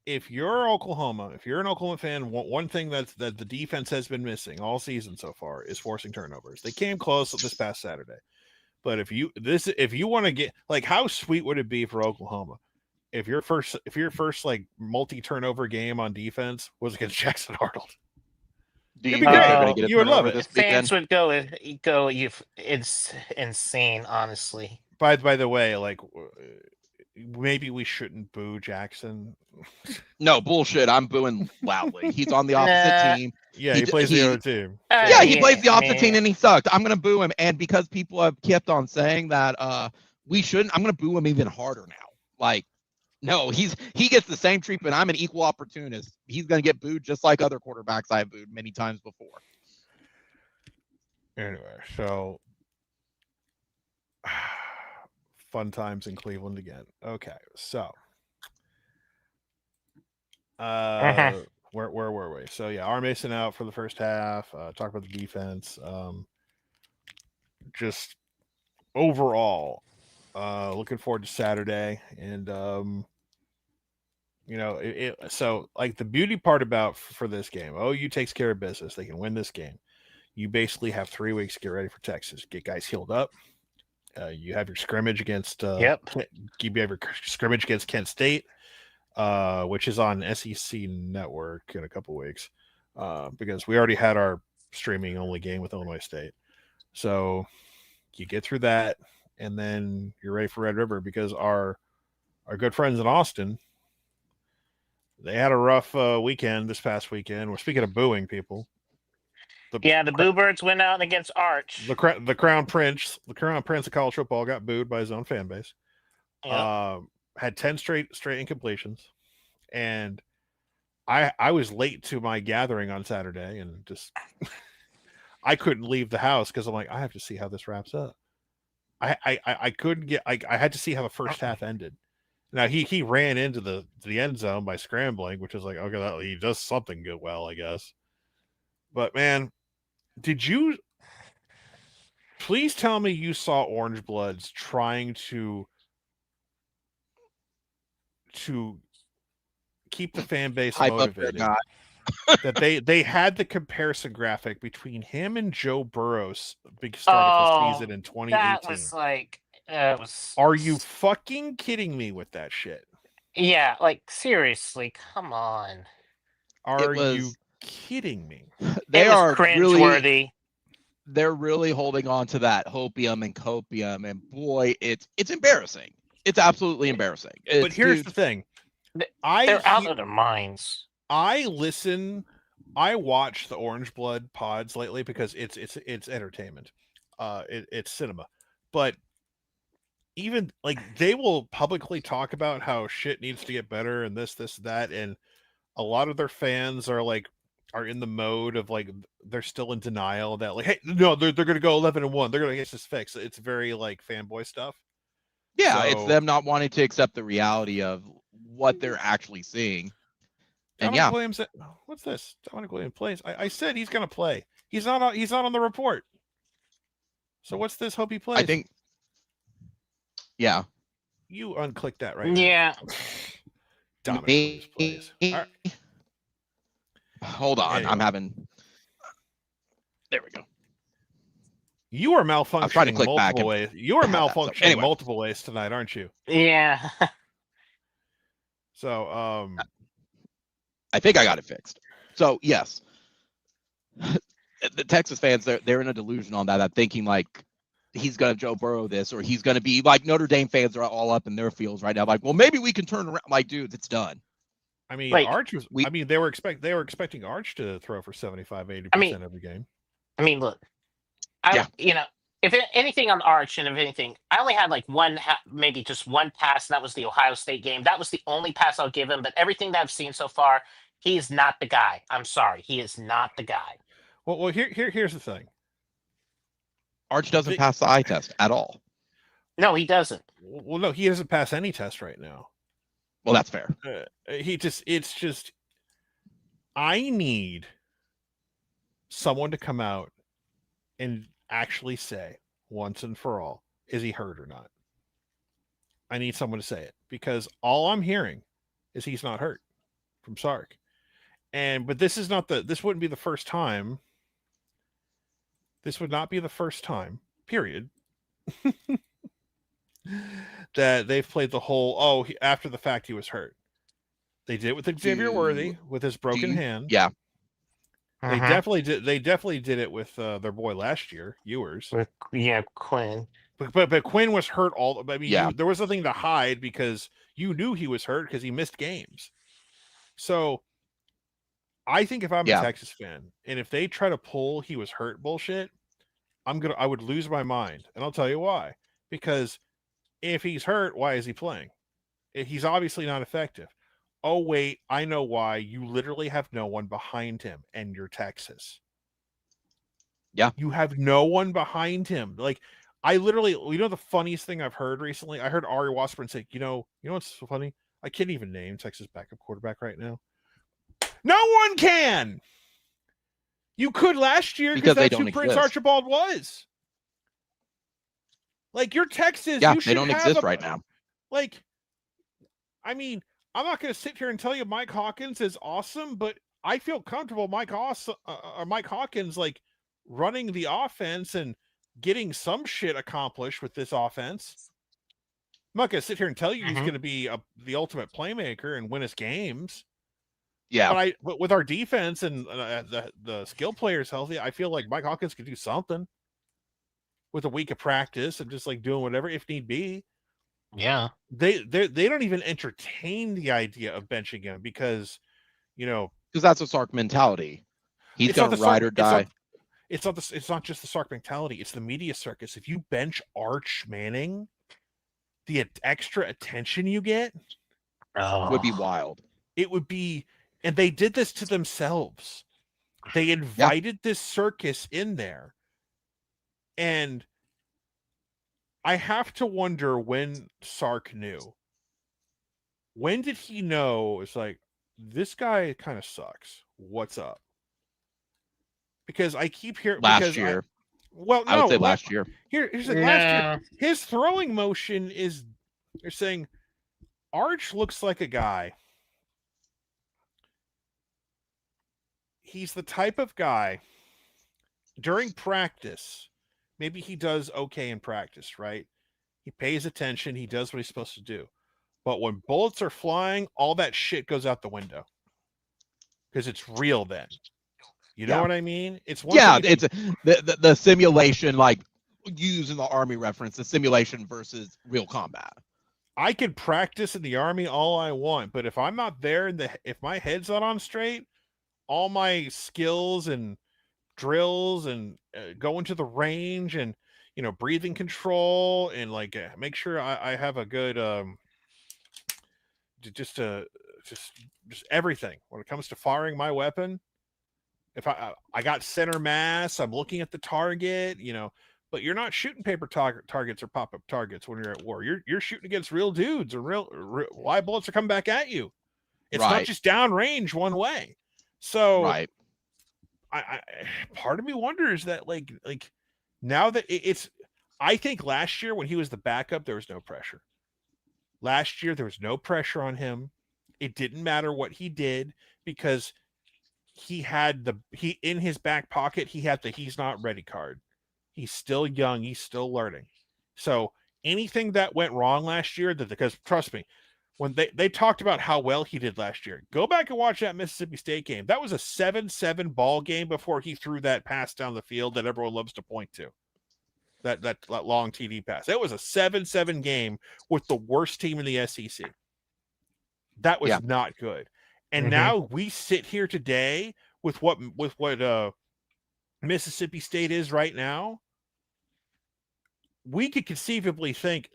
if you're Oklahoma, if you're an Oklahoma fan, one thing that the defense has been missing all season so far is forcing turnovers. They came close this past Saturday. But if you want to get, like, how sweet would it be for Oklahoma if your first like multi-turnover game on defense was against Jackson Arnold? Do you think they're going to get you would love it. Fans would go. It's insane, honestly. By the way, like, maybe we shouldn't boo Jackson. No, bullshit. I'm booing loudly. He's on the opposite team. Yeah, he plays the other team. He plays the opposite team, and he sucked. I'm going to boo him. And because people have kept on saying that we shouldn't, I'm going to boo him even harder now. Like, no, he gets the same treatment. I'm an equal opportunist. He's going to get booed just like other quarterbacks I've booed many times before. Anyway, so fun times in Cleveland again. Okay, so where were we? So R. Mason out for the first half. Talk about the defense. Just overall, looking forward to Saturday, and so like the beauty part about for this game, OU takes care of business. They can win this game. You basically have 3 weeks to get ready for Texas. Get guys healed up. You have your scrimmage against. You have your scrimmage against Kent State. which is on SEC Network in a couple weeks, because we already had our streaming only game with Illinois State. So you get through that, and then you're ready for Red River, because our good friends in Austin, they had a rough weekend this past weekend. We're speaking of booing people. The Boo Birds went out against Arch. The Crown Prince of college football got booed by his own fan base. Yep. Had 10 straight incompletions, and I was late to my gathering on Saturday, and just I couldn't leave the house because I'm like, I have to see how this wraps up. I couldn't get. I had to see how the first half ended. Now he ran into the end zone by scrambling, which is like, okay, he does something good, well, I guess. But man, did you please tell me you saw Orange Bloods trying to keep the fan base motivated? That they had the comparison graphic between him and Joe Burrow's big start of the season in 2018. That was like, Are you fucking kidding me with that shit? Yeah, like seriously, come on. Are you kidding me? They are cringeworthy. They're really holding on to that hopium and copium, and boy, it's embarrassing. It's absolutely embarrassing. But here's the thing. They're out of their minds. I watch the Orange Blood pods lately because it's entertainment. It's cinema. But even like they will publicly talk about how shit needs to get better and this, that, and a lot of their fans are in the mode of like they're still in denial that like, hey, no, they're gonna go 11-1. They're gonna get this fixed. It's very like fanboy stuff. Yeah, it's them not wanting to accept the reality of what they're actually seeing. And Dominic Williams, what's this? Dominic Williams plays. I said he's gonna play. He's not on the report. So what's this? Hope he plays. I think. Yeah. You unclick that right now. Yeah. Dominic Williams plays. Right. Hold on, I'm having. There we go. You are malfunctioning multiple ways. You are malfunctioning multiple ways tonight, aren't you? Yeah. So, I think I got it fixed. So yes, the Texas fans, they're in a delusion on that. I'm thinking like he's gonna Joe Burrow this, or he's gonna be like Notre Dame fans are all up in their fields right now. Like, well, maybe we can turn around. Like, dude, it's done. I mean, Arch was. They were expecting Arch to throw for 75-80% every game. I mean, look, if anything on Arch, and if anything, I only had like maybe just one pass, and that was the Ohio State game. That was the only pass I'll give him. But everything that I've seen so far, he is not the guy. I'm sorry, he is not the guy. Well, here's the thing. Arch doesn't pass the eye test at all. No, he doesn't. Well, no, he doesn't pass any test right now. Well, that's fair. I need someone to come out and actually say once and for all, is he hurt or not? I need someone to say it, because all I'm hearing is he's not hurt from Sark. But this wouldn't be the first time. This would not be the first time, period, that they've played the whole, after the fact he was hurt. They did it with Xavier Worthy with his broken hand. Yeah. They definitely did. They definitely did it with their boy last year, Ewers. Quinn. But Quinn was hurt all. I mean, there was nothing to hide because you knew he was hurt because he missed games. So, I think if I'm a Texas fan and if they try to pull he was hurt bullshit, I would lose my mind, and I'll tell you why. Because if he's hurt, why is he playing? He's obviously not effective. Oh, wait, I know why. You literally have no one behind him, and you're Texas. Yeah. You have no one behind him. Like, I literally, the funniest thing I've heard recently? I heard Ari Wasserman say, you know what's so funny? I can't even name Texas backup quarterback right now. No one can! You could last year because that's who Prince Archibald was. Like, you're Texas. Yeah, they don't exist right now. Like, I mean, I'm not going to sit here and tell you Mike Hawkins is awesome, but I feel comfortable Mike Hawkins like running the offense and getting some shit accomplished with this offense. not going to sit here and tell you he's going to be the ultimate playmaker and win us games. Yeah. But with our defense and the skill players healthy, I feel like Mike Hawkins could do something with a week of practice and just like doing whatever if need be. Yeah. They don't even entertain the idea of benching him because that's a Sark mentality. He's going to ride or die. It's not just the Sark mentality. It's the media circus. If you bench Arch Manning, the extra attention you get would be wild. It would be, and they did this to themselves. They invited this circus in there. And I have to wonder when Sark knew. When did he know it's like, this guy kind of sucks. What's up? Because I keep hearing last year. I would say last year. Here's like last year. His throwing motion is, they're saying, Arch looks like a guy. He's the type of guy during practice. Maybe he does okay in practice, right? He pays attention. He does what he's supposed to do. But when bullets are flying, all that shit goes out the window because it's real then. You know what I mean? It's it's the simulation, like using the Army reference, the simulation versus real combat. I could practice in the Army all I want, but if I'm not there and if my head's not on straight, all my skills and drills and going to the range and breathing control and like make sure I have a good just everything when it comes to firing my weapon. If I got center mass, I'm looking at the target, but you're not shooting paper targets or pop-up targets when you're at war. You're shooting against real dudes or real live bullets are coming back at you. It's not just downrange one way. So I part of me wonders that like now that I think last year when he was the backup, there was no pressure. Last year, there was no pressure on him. It didn't matter what he did because he in his back pocket, he had the he's not ready card. He's still young. He's still learning. So anything that went wrong last year, because trust me, when they talked about how well he did last year, go back and watch that Mississippi State game. That was a 7-7 ball game before he threw that pass down the field that everyone loves to point to. That long TD pass. It was a 7-7 game with the worst team in the SEC. That was not good. And now we sit here today with what Mississippi State is right now. We could conceivably think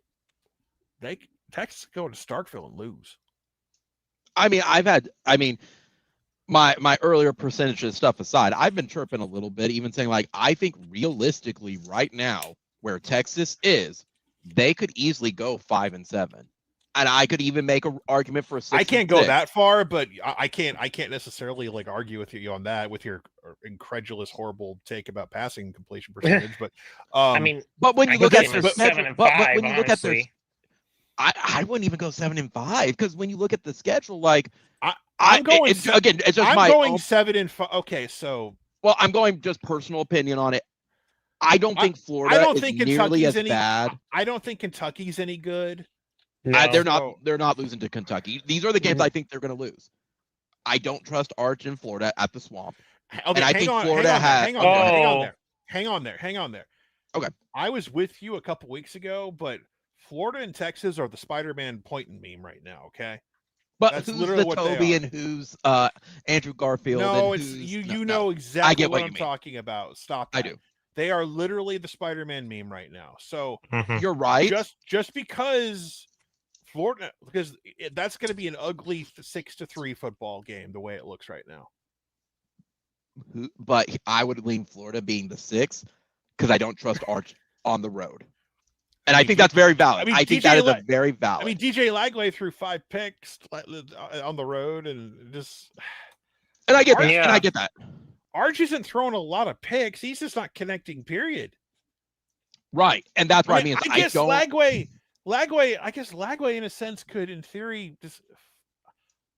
Texas go to Starkville and lose. My earlier percentages stuff aside, I've been chirping a little bit, even saying like I think realistically right now where Texas is, they could easily go 5-7, and I could even make an argument for 6. I can't go that far, but I can't necessarily like argue with you on that with your incredulous, horrible take about passing completion percentage. But but when you look at their 7 and 5, when you look at their, I wouldn't even go 7-5 because when you look at the schedule, like I'm going it's just I'm my going 7-5. Okay, so I'm going just personal opinion on it. I don't think Florida is nearly as bad. I don't think Kentucky's any good. No. They're not losing to Kentucky. These are the games I think they're going to lose. I don't trust Arch in Florida at the Swamp. Okay, and I think Florida hang on there. Okay. I was with you a couple weeks ago, but Florida and Texas are the Spider-Man pointing meme right now, okay? But that's who's the Toby and who's Andrew Garfield? No, it's you know exactly I get what I'm talking about. Stop that. I do. They are literally the Spider-Man meme right now. So you're right. Just because Florida, because that's going to be an ugly 6-3 football game the way it looks right now. But I would lean Florida being the 6 because I don't trust Arch on the road. And I think that's very valid. I think that is a very valid. DJ Lagway threw 5 picks on the road and just. And I get that. And I get that. Arch isn't throwing a lot of picks. He's just not connecting, period. Right. And that's what I mean. I guess Lagway in a sense could, in theory, just.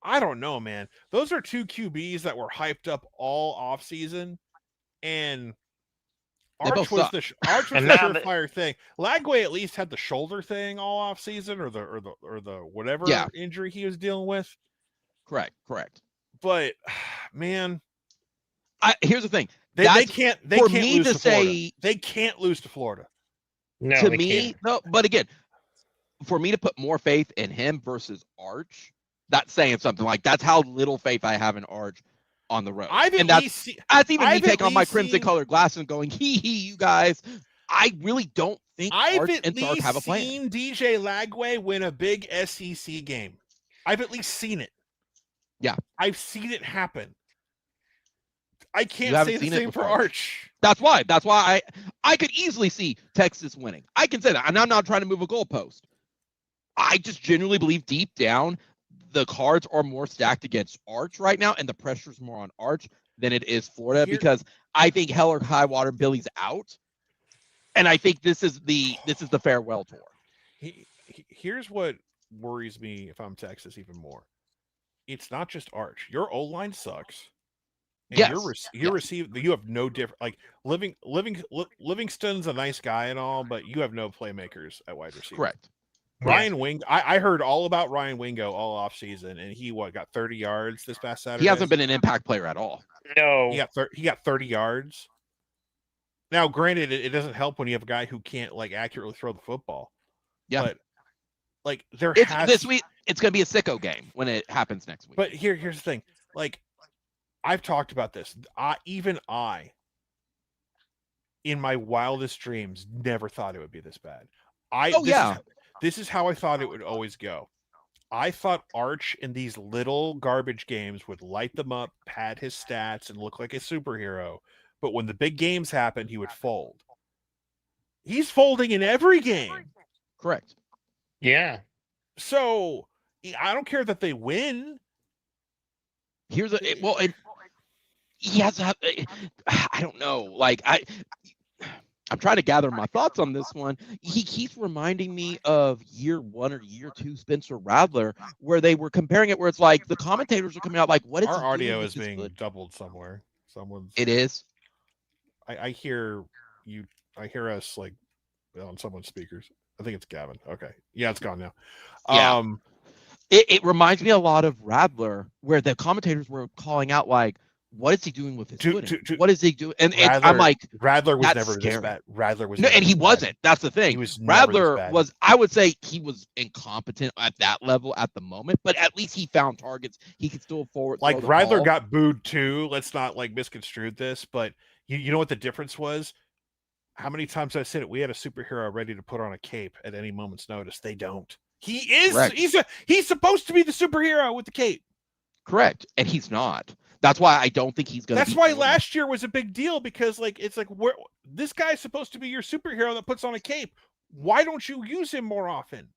I don't know, man. Those are 2 QBs that were hyped up all offseason. And Arch was the now surefire thing. Lagway at least had the shoulder thing all off season, or the whatever injury he was dealing with. Correct. But man, here's the thing. They can't lose to Florida. They can't lose to Florida. No, to me, no. But again, for me to put more faith in him versus Arch, that's saying something. Like, that's how little faith I have in Arch on the road. That's even me taking on my crimson colored glasses and going, hee, you guys. I really don't think Arch and Sark have a plan. I've seen DJ Lagway win a big SEC game. I've at least seen it. Yeah. I've seen it happen. I can't say the same for Arch. That's why I could easily see Texas winning. I can say that. And I'm not trying to move a goalpost. I just genuinely believe deep down the cards are more stacked against Arch right now, and the pressure's more on Arch than it is Florida, because I think hell or high water Billy's out. And I think this is the farewell tour. Here's what worries me if I'm Texas even more. It's not just Arch. Your O-line sucks. And you have no different, like Livingston's a nice guy and all, but you have no playmakers at wide receiver. Correct. Ryan Wingo, I heard all about Ryan Wingo all off season, and he got 30 yards this past Saturday. He hasn't been an impact player at all. No, he got 30 yards. Now, granted, it doesn't help when you have a guy who can't like accurately throw the football. Yeah, but like this week, it's going to be a sicko game when it happens next week. But here's the thing, like I've talked about this. Even I, in my wildest dreams, never thought it would be this bad. This is how I thought it would always go. I thought Arch in these little garbage games would light them up, pad his stats, and look like a superhero. But when the big games happened, he would fold. He's folding in every game. Correct. Yeah. So I don't care that they win. He has to have, I don't know. Like, I'm trying to gather my thoughts on this one. He keeps reminding me of year 1 or year 2 Spencer Rattler, where they were comparing it, where it's like the commentators are coming out like, what is our audio is being doubled somewhere. It is. I hear you. I hear us like on someone's speakers. I think it's Gavin. Okay. Yeah, it's gone now. Yeah. It reminds me a lot of Rattler, where the commentators were calling out like, what is he doing with his footing? What is he doing? And I'm like, Rattler was never this bad. Rattler was and he wasn't. That's the thing. Rattler was, I would say he was incompetent at that level at the moment, but at least he found targets. He could still forward. Like Rattler got booed too. Let's not like misconstrue this, but you know what the difference was? How many times I said it? We had a superhero ready to put on a cape at any moment's notice. They don't. He is. Correct. He's supposed to be the superhero with the cape. Correct, and he's not. That's why I don't think he's going to. That's why last year was a big deal, because like it's like this guy's supposed to be your superhero that puts on a cape. Why don't you use him more often?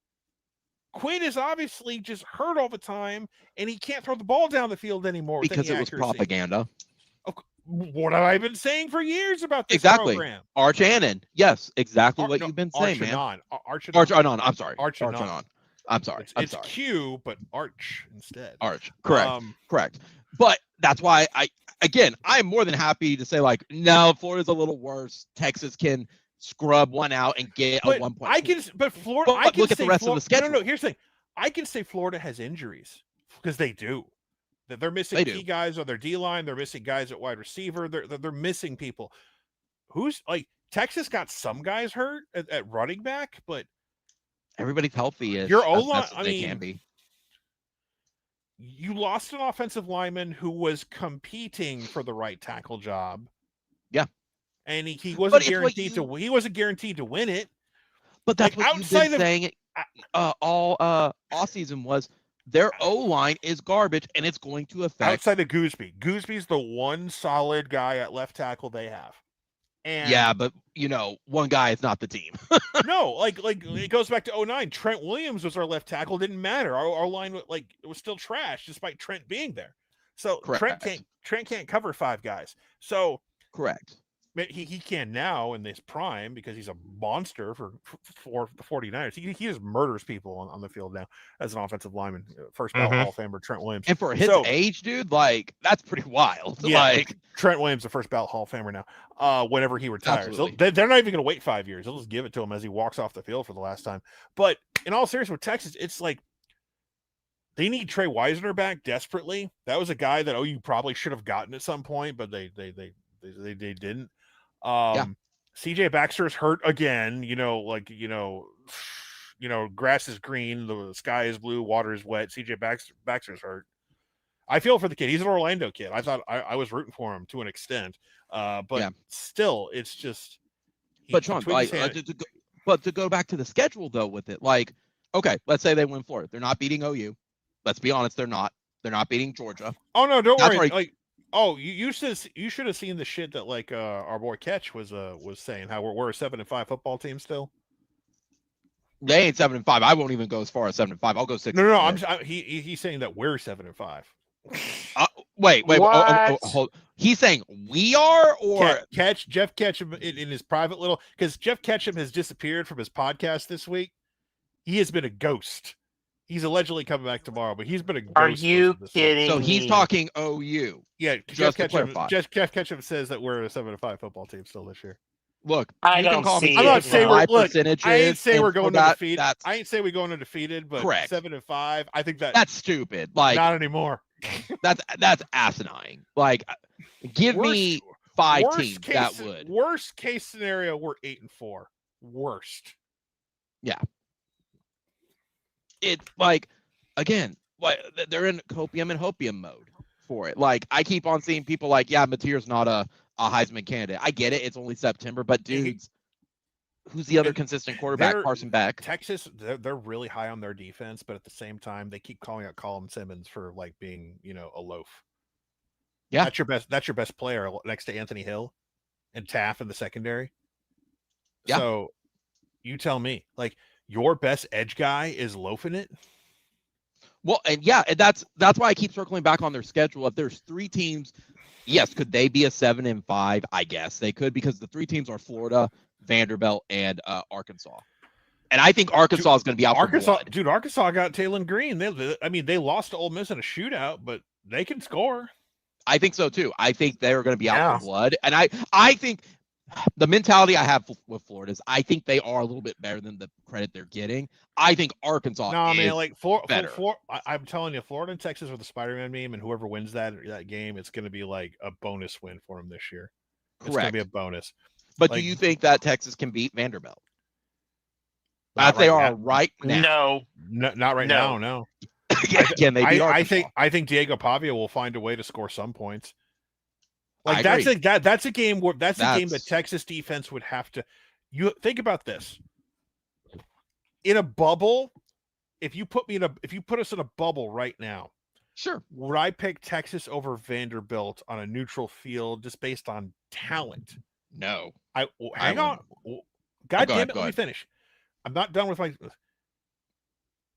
Quinn is obviously just hurt all the time, and he can't throw the ball down the field anymore because it was propaganda. Okay. What have I been saying for years about this program? Arch Anon. Yes, exactly what you've been saying, man. Arch Anon. I'm sorry. Arch Anon. I'm sorry. It's Q, but Arch instead. Arch. Correct. Correct. But that's why I'm more than happy to say, like, no, Florida's a little worse. Texas can scrub one out and get a 1 point. Florida. Look at the rest of the schedule. No. Here's the thing. I can say Florida has injuries because they do. They're missing key guys on their D line. They're missing guys at wide receiver. They're missing people. Who's like Texas got some guys hurt at running back, but everybody's healthy. Your O-line, I mean, can be. You lost an offensive lineman who was competing for the right tackle job. Yeah, and he wasn't guaranteed he wasn't guaranteed to win it. But that's what you've been saying all season was their O-line is garbage, and it's going to affect. Outside of Gooseby. Gooseby's the one solid guy at left tackle they have. And yeah, but one guy is not the team. No, like it goes back to 2009. Trent Williams was our left tackle. Didn't matter. Our line it was still trash despite Trent being there. So correct. Trent can't cover 5 guys. So correct. He can now in this prime because he's a monster for the 49ers. He just murders people on the field now as an offensive lineman. First ballot Hall of Famer Trent Williams. And for his age, dude, like that's pretty wild. Yeah, like Trent Williams, the first ballot Hall of Famer now. Whenever he retires, they're not even going to wait 5 years. They'll just give it to him as he walks off the field for the last time. But in all seriousness, with Texas, it's like they need Trey Wisner back desperately. That was a guy that you probably should have gotten at some point, but they didn't. CJ Baxter's hurt again. Grass is green, the sky is blue, water is wet. CJ Baxter's hurt. I feel for the kid. He's an Orlando kid. I thought I was rooting for him to an extent, but still, it's just. But Sean, to go back to the schedule though, with it, like, okay, let's say they win Florida. They're not beating OU. Let's be honest, they're not. They're not beating Georgia. Oh no, don't worry. Like, you should have seen the shit that like our boy Ketch was saying how we're a 7-5 football team still. They ain't 7-5. I won't even go as far as 7-5. I'll go 6. No. He's saying that we're 7-5. Wait. Hold. He's saying we are, or Jeff Ketchum in his private little, because Jeff Ketchum has disappeared from his podcast this week. He has been a ghost. He's allegedly coming back tomorrow, but he's been a ghost. Are you kidding? So he's talking OU. Yeah, Jeff Ketchum says that we're a 7-5 football team still this year. Look, I don't see. I'm not saying we're. Look, I ain't say we're going undefeated. I ain't say we're going undefeated, but correct. 7-5. I think that's stupid. Like not anymore. that's asinine. Like, give me 5 teams that would. Worst case scenario, we're 8-4. Worst. Yeah. It's like, again, like they're in copium and hopium mode for it. Like, I keep on seeing people like, yeah, Mateer's not a Heisman candidate. I get it. It's only September, but dudes, who's the other consistent quarterback? Carson Beck. Texas, they're really high on their defense, but at the same time, they keep calling out Colin Simmons for like being, a loaf. Yeah, that's your best player next to Anthony Hill and Taff in the secondary. Yeah. So you tell me, like, your best edge guy is loafing it. Well, and that's why I keep circling back on their schedule. If there's 3 teams, yes, could they be a 7-5? I guess they could, because the 3 teams are Florida, Vanderbilt, and Arkansas. And I think Arkansas is going to be out. Arkansas got Taylon Green. They lost to Ole Miss in a shootout, but they can score. I think so too. I think they're going to be out for blood, and I think the mentality I have with Florida is I think they are a little bit better than the credit they're getting. I think Arkansas. No, man, like better. I'm telling you, Florida and Texas are the Spider-Man meme, and whoever wins that game, it's going to be like a bonus win for them this year. Correct. It's going to be a bonus. But do you think that Texas can beat Vanderbilt? As they are right now. No, not right now. No. Can they beat Arkansas? I think Diego Pavia will find a way to score some points. Like that's a game that Texas defense would have to. You think about this. In a bubble, if you put us in a bubble right now, sure, would I pick Texas over Vanderbilt on a neutral field just based on talent? No. Hang on. God damn it, let me finish. I'm not done with my.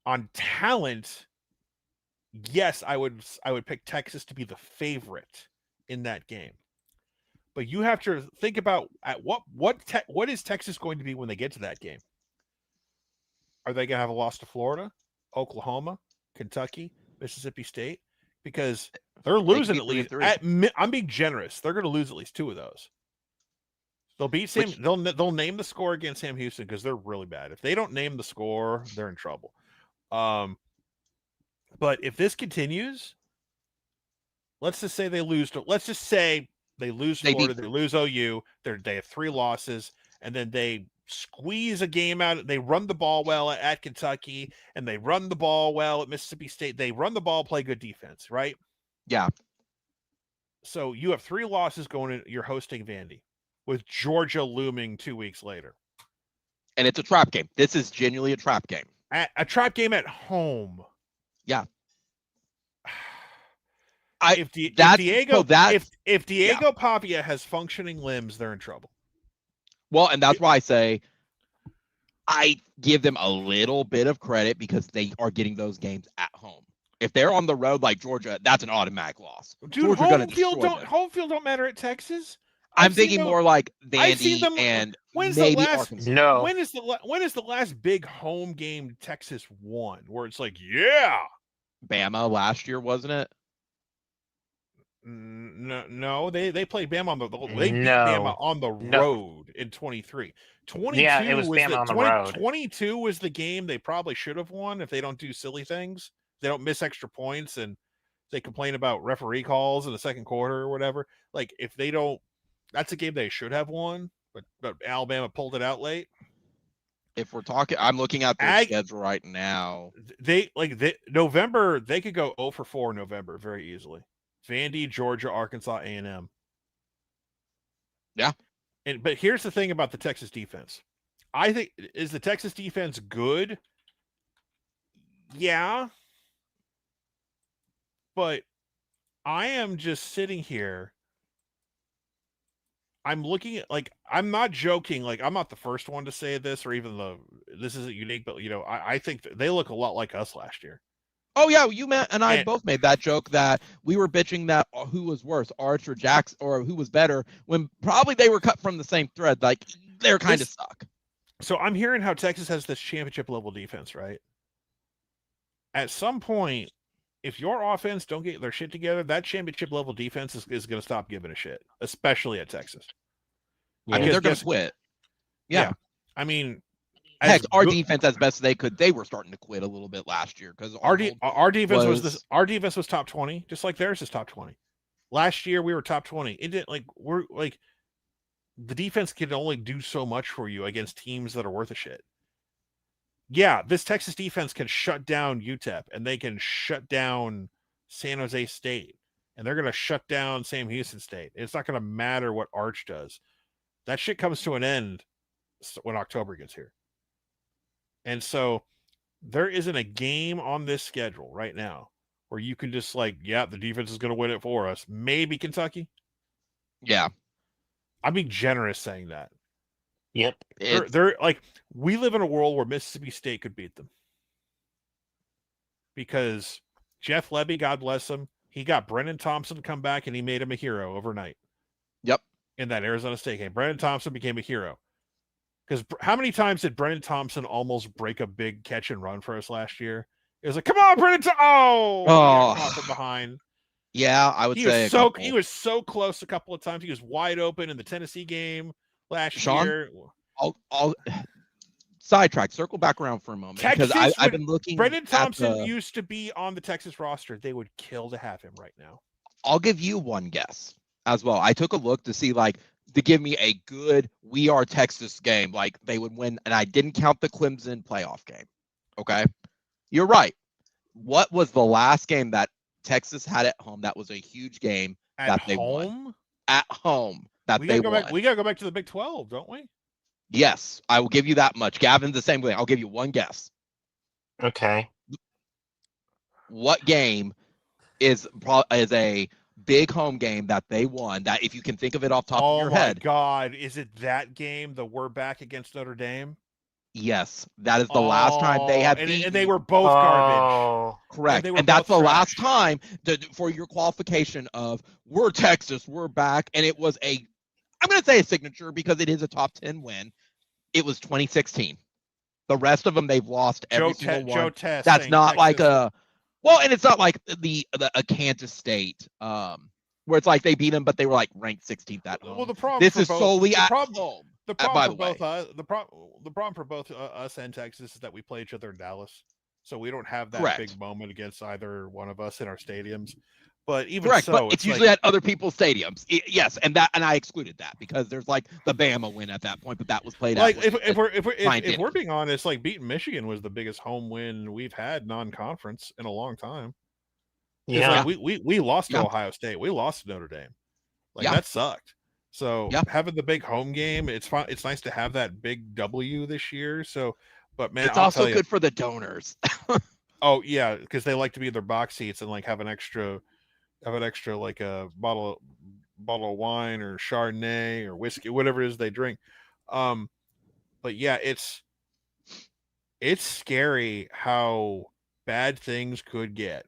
On talent, yes, I would pick Texas to be the favorite in that game. But you have to think about at what is Texas going to be when they get to that game? Are they going to have a loss to Florida, Oklahoma, Kentucky, Mississippi State? Because they're losing at least. I'm being generous. They're going to lose at least 2 of those. They'll beat Sam. They'll name the score against Sam Houston because they're really bad. If they don't name the score, they're in trouble. But if this continues, let's just say they lose to. Let's just say they lose Florida, they lose OU. They have 3 losses, and then they squeeze a game out. They run the ball well at Kentucky, and they run the ball well at Mississippi State. They run the ball, play good defense, right? Yeah. So you have 3 losses going in. You're hosting Vandy, with Georgia looming 2 weeks later. And it's a trap game. This is genuinely a trap game. A trap game at home. Yeah. If Diego Pavia has functioning limbs, they're in trouble. Well, and that's why I say I give them a little bit of credit because they are getting those games at home. If they're on the road like Georgia, that's an automatic loss. Dude, home field don't matter at Texas. I'm thinking more like I've seen Vandy them. and When's maybe the last? Arkansas. No. When is the last big home game Texas won? Where it's like, yeah. Bama last year, wasn't it? No, they played Bama on they beat No. Bama on the road in 23. 22 Yeah, it was was Bama the on the road. 22 was the game they probably should have won if they don't do silly things. They don't miss extra points and they complain about referee calls in the second quarter or whatever. Like if they don't, that's a game they should have won, but Alabama pulled it out late. If we're talking, I'm looking at their schedule right now. November, they could go 0 for 4 in November very easily. Vandy, Georgia, Arkansas, A&M. Yeah. But here's the thing about the Texas defense. I think, is the Texas defense good? Yeah. But I am just sitting here. I'm looking at, like, I'm not joking. Like, I'm not the first one to say this, or even this isn't unique, but, you know, I think they look a lot like us last year. Oh, yeah, you and I both made that joke that we were bitching that who was worse, Arch or Jackson, or who was better, when probably they were cut from the same thread. Like, they're kind of stuck. So I'm hearing how Texas has this championship-level defense, right? At some point, if your offense don't get their shit together, that championship-level defense is going to stop giving a shit, especially at Texas. Yeah. I mean, they're going to quit. Yeah. I mean, heck, our defense, as best they could, they were starting to quit a little bit last year because our defense our defense was top 20, just like theirs is top 20. Last year we were top 20. It didn't the defense can only do so much for you against teams that are worth a shit. Yeah, this Texas defense can shut down UTEP and they can shut down San Jose State and they're going to shut down Sam Houston State. It's not going to matter what Arch does. That shit comes to an end when October gets here. And so there isn't a game on this schedule right now where you can just the defense is going to win it for us. Maybe Kentucky. Yeah. I'm being generous saying that. Yep. They're like, we live in a world where Mississippi State could beat them. Because Jeff Levy, God bless him, he got Brennan Thompson to come back and he made him a hero overnight. Yep. In that Arizona State game. Brennan Thompson became a hero. Because how many times did Brennan Thompson almost break a big catch and run for us last year? It was like, come on, Brennan Thompson! Caught from behind. Yeah, I would say he was so close a couple of times. He was wide open in the Tennessee game last year. I'll sidetrack, circle back around for a moment. Because I've been looking. Brennan Thompson used to be on the Texas roster. They would kill to have him right now. I'll give you one guess as well. I took a look to see to give me a good We Are Texas game, like they would win, and I didn't count the Clemson playoff game. Okay, you're right. What was the last game that Texas had at home that was a huge game that they won? At home that they won. We gotta go back to the Big 12, don't we? Yes, I will give you that much. Gavin's the same way. I'll give you one guess. Okay. What game is a big home game that they won, that if you can think of it off top of your head? Oh my God, is it that game, the we're back against Notre Dame? Yes, that is the last time they have beaten. And they were both garbage. Correct. And that's the last time for your qualification of we're Texas, we're back. And it was I'm going to say a signature because it is a top 10 win. It was 2016. The rest of them, they've lost every single one. Joe Test that's not like and it's not like the Kansas State, where it's like they beat them, but they were like ranked 16th at home. Well, the problem this is solely at home. The problem for both us and Texas is that we play each other in Dallas, so we don't have that big moment against either one of us in our stadiums. But even so, but it's usually at other people's stadiums. Yes, and I excluded that because there's the Bama win at that point, but that was played out. If we're being honest, beating Michigan was the biggest home win we've had non-conference in a long time. Yeah, we lost to Ohio State, we lost to Notre Dame, that sucked. So having the big home game, it's fun. It's nice to have that big W this year. So, but man, it's also good for the donors. Oh yeah, because they like to be in their box seats and have an extra like a bottle of wine or Chardonnay or whiskey, whatever it is they drink. But yeah, it's scary how bad things could get.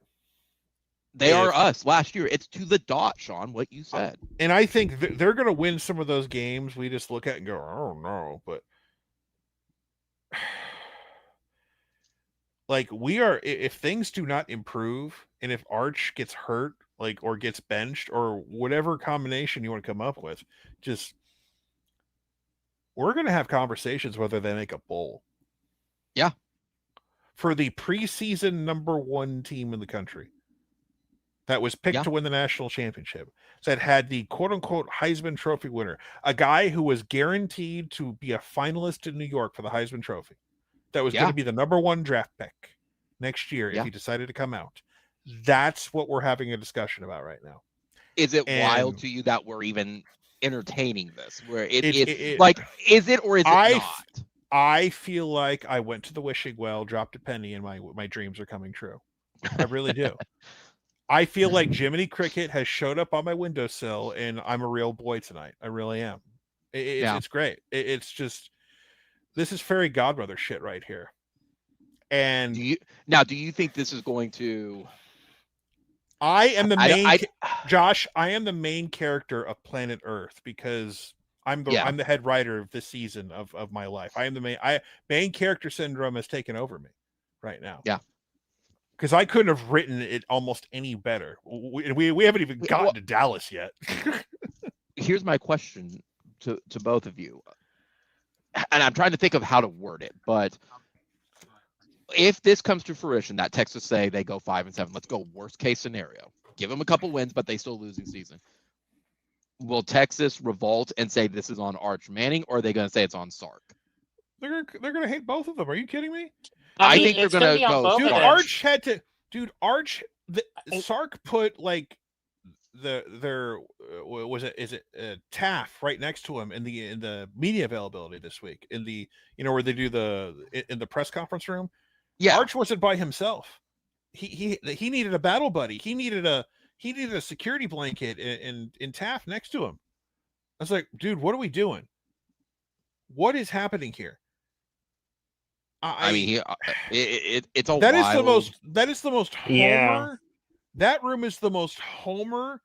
They are us last year. It's to the dot, Sean, what you said. And I think they're going to win some of those games. We just look at it and go, oh, no. But like if things do not improve and if Arch gets hurt, like, or gets benched or whatever combination you want to come up with, we're going to have conversations whether they make a bowl. Yeah. For the preseason #1 team in the country that was picked to win the national championship, that had the quote-unquote Heisman Trophy winner, a guy who was guaranteed to be a finalist in New York for the Heisman Trophy, that was going to be the #1 draft pick next year if he decided to come out. That's what we're having a discussion about right now. Is it wild to you that we're even entertaining this? Where it's like, is it or is it not? I feel like I went to the wishing well, dropped a penny, and my dreams are coming true. I really do. I feel like Jiminy Cricket has showed up on my windowsill, and I'm a real boy tonight. I really am. It's great. It's just, this is fairy godmother shit right here. And do you think this is going to? I am the main Josh. I am the main character of Planet Earth because I'm the head writer of this season of my life. I am the main character syndrome has taken over me right now. Yeah. Because I couldn't have written it almost any better. We haven't even gotten to Dallas yet. Here's my question to both of you. And I'm trying to think of how to word it, but if this comes to fruition, that Texas say they go 5-7, let's go worst case scenario. Give them a couple wins, but they still losing season. Will Texas revolt and say this is on Arch Manning, or are they going to say it's on Sark? They're going to hate both of them. Are you kidding me? I think they're going to go. Dude, Arch had to. Dude, Sark put like was it Taft right next to him in the media availability this week in the where they do in the press conference room. Yeah, Arch wasn't by himself. He needed a battle buddy. He needed a security blanket in Taft next to him. I was like, dude, what are we doing? What is happening here? I mean, it's a that wild... is the most Homer. Yeah. That room is the most Homer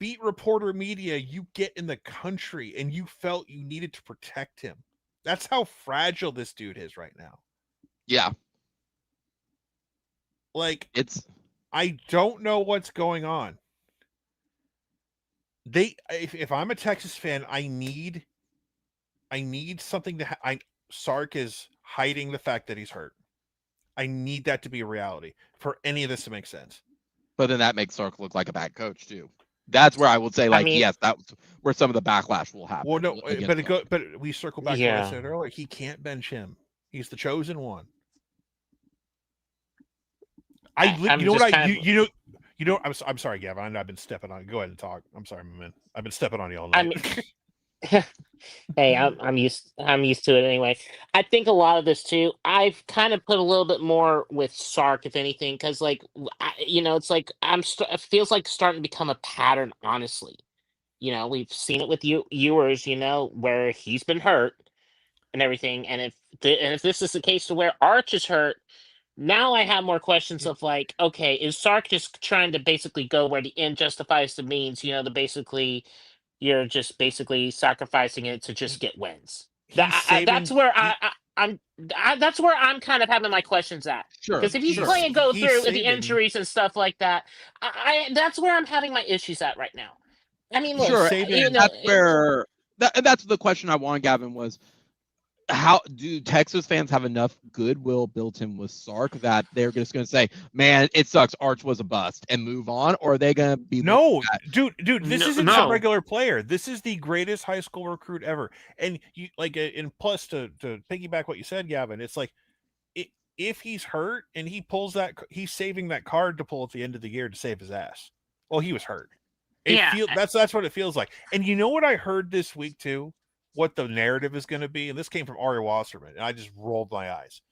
beat reporter media you get in the country, and you felt you needed to protect him. That's how fragile this dude is right now. Yeah. Like, I don't know what's going on. If I'm a Texas fan, I need something to Sark is hiding the fact that he's hurt. I need that to be a reality for any of this to make sense. But then that makes Sark look like a bad coach too. That's where I would say, like, yes, that's where some of the backlash will happen. Well, no, but we circle back to what I said earlier. He can't bench him. He's the chosen one. I'm sorry, Gavin. I've been stepping on. Go ahead and talk. I'm sorry, man. I've been stepping on you all night. Hey, I'm used to it anyway. I think a lot of this too, I've kind of put a little bit more with Sark, if anything, because like it's like it feels like starting to become a pattern. Honestly, we've seen it with Ewers, where he's been hurt and everything, and if this is the case to where Arch is hurt, now I have more questions of like, okay, is Sark just trying to basically go where the end justifies the means? You're just basically sacrificing it to just get wins. That's where that's where I'm kind of having my questions at. Sure. Because if he's playing go through with the injuries and stuff like that, that's where I'm having my issues at right now. I mean, look, that's the question I wanted, Gavin, was how do Texas fans have enough goodwill built in with Sark that they're just going to say, man, it sucks, Arch was a bust, and move on? Or are they going to be... No, dude, this isn't a regular player. This is the greatest high school recruit ever. And you and plus to piggyback what you said, Gavin, it's like, if he's hurt and he pulls he's saving that card to pull at the end of the year to save his ass. Well, he was hurt. That's what it feels like. And you know what I heard this week too? What the narrative is going to be, and this came from Ari Wasserman, and I just rolled my eyes.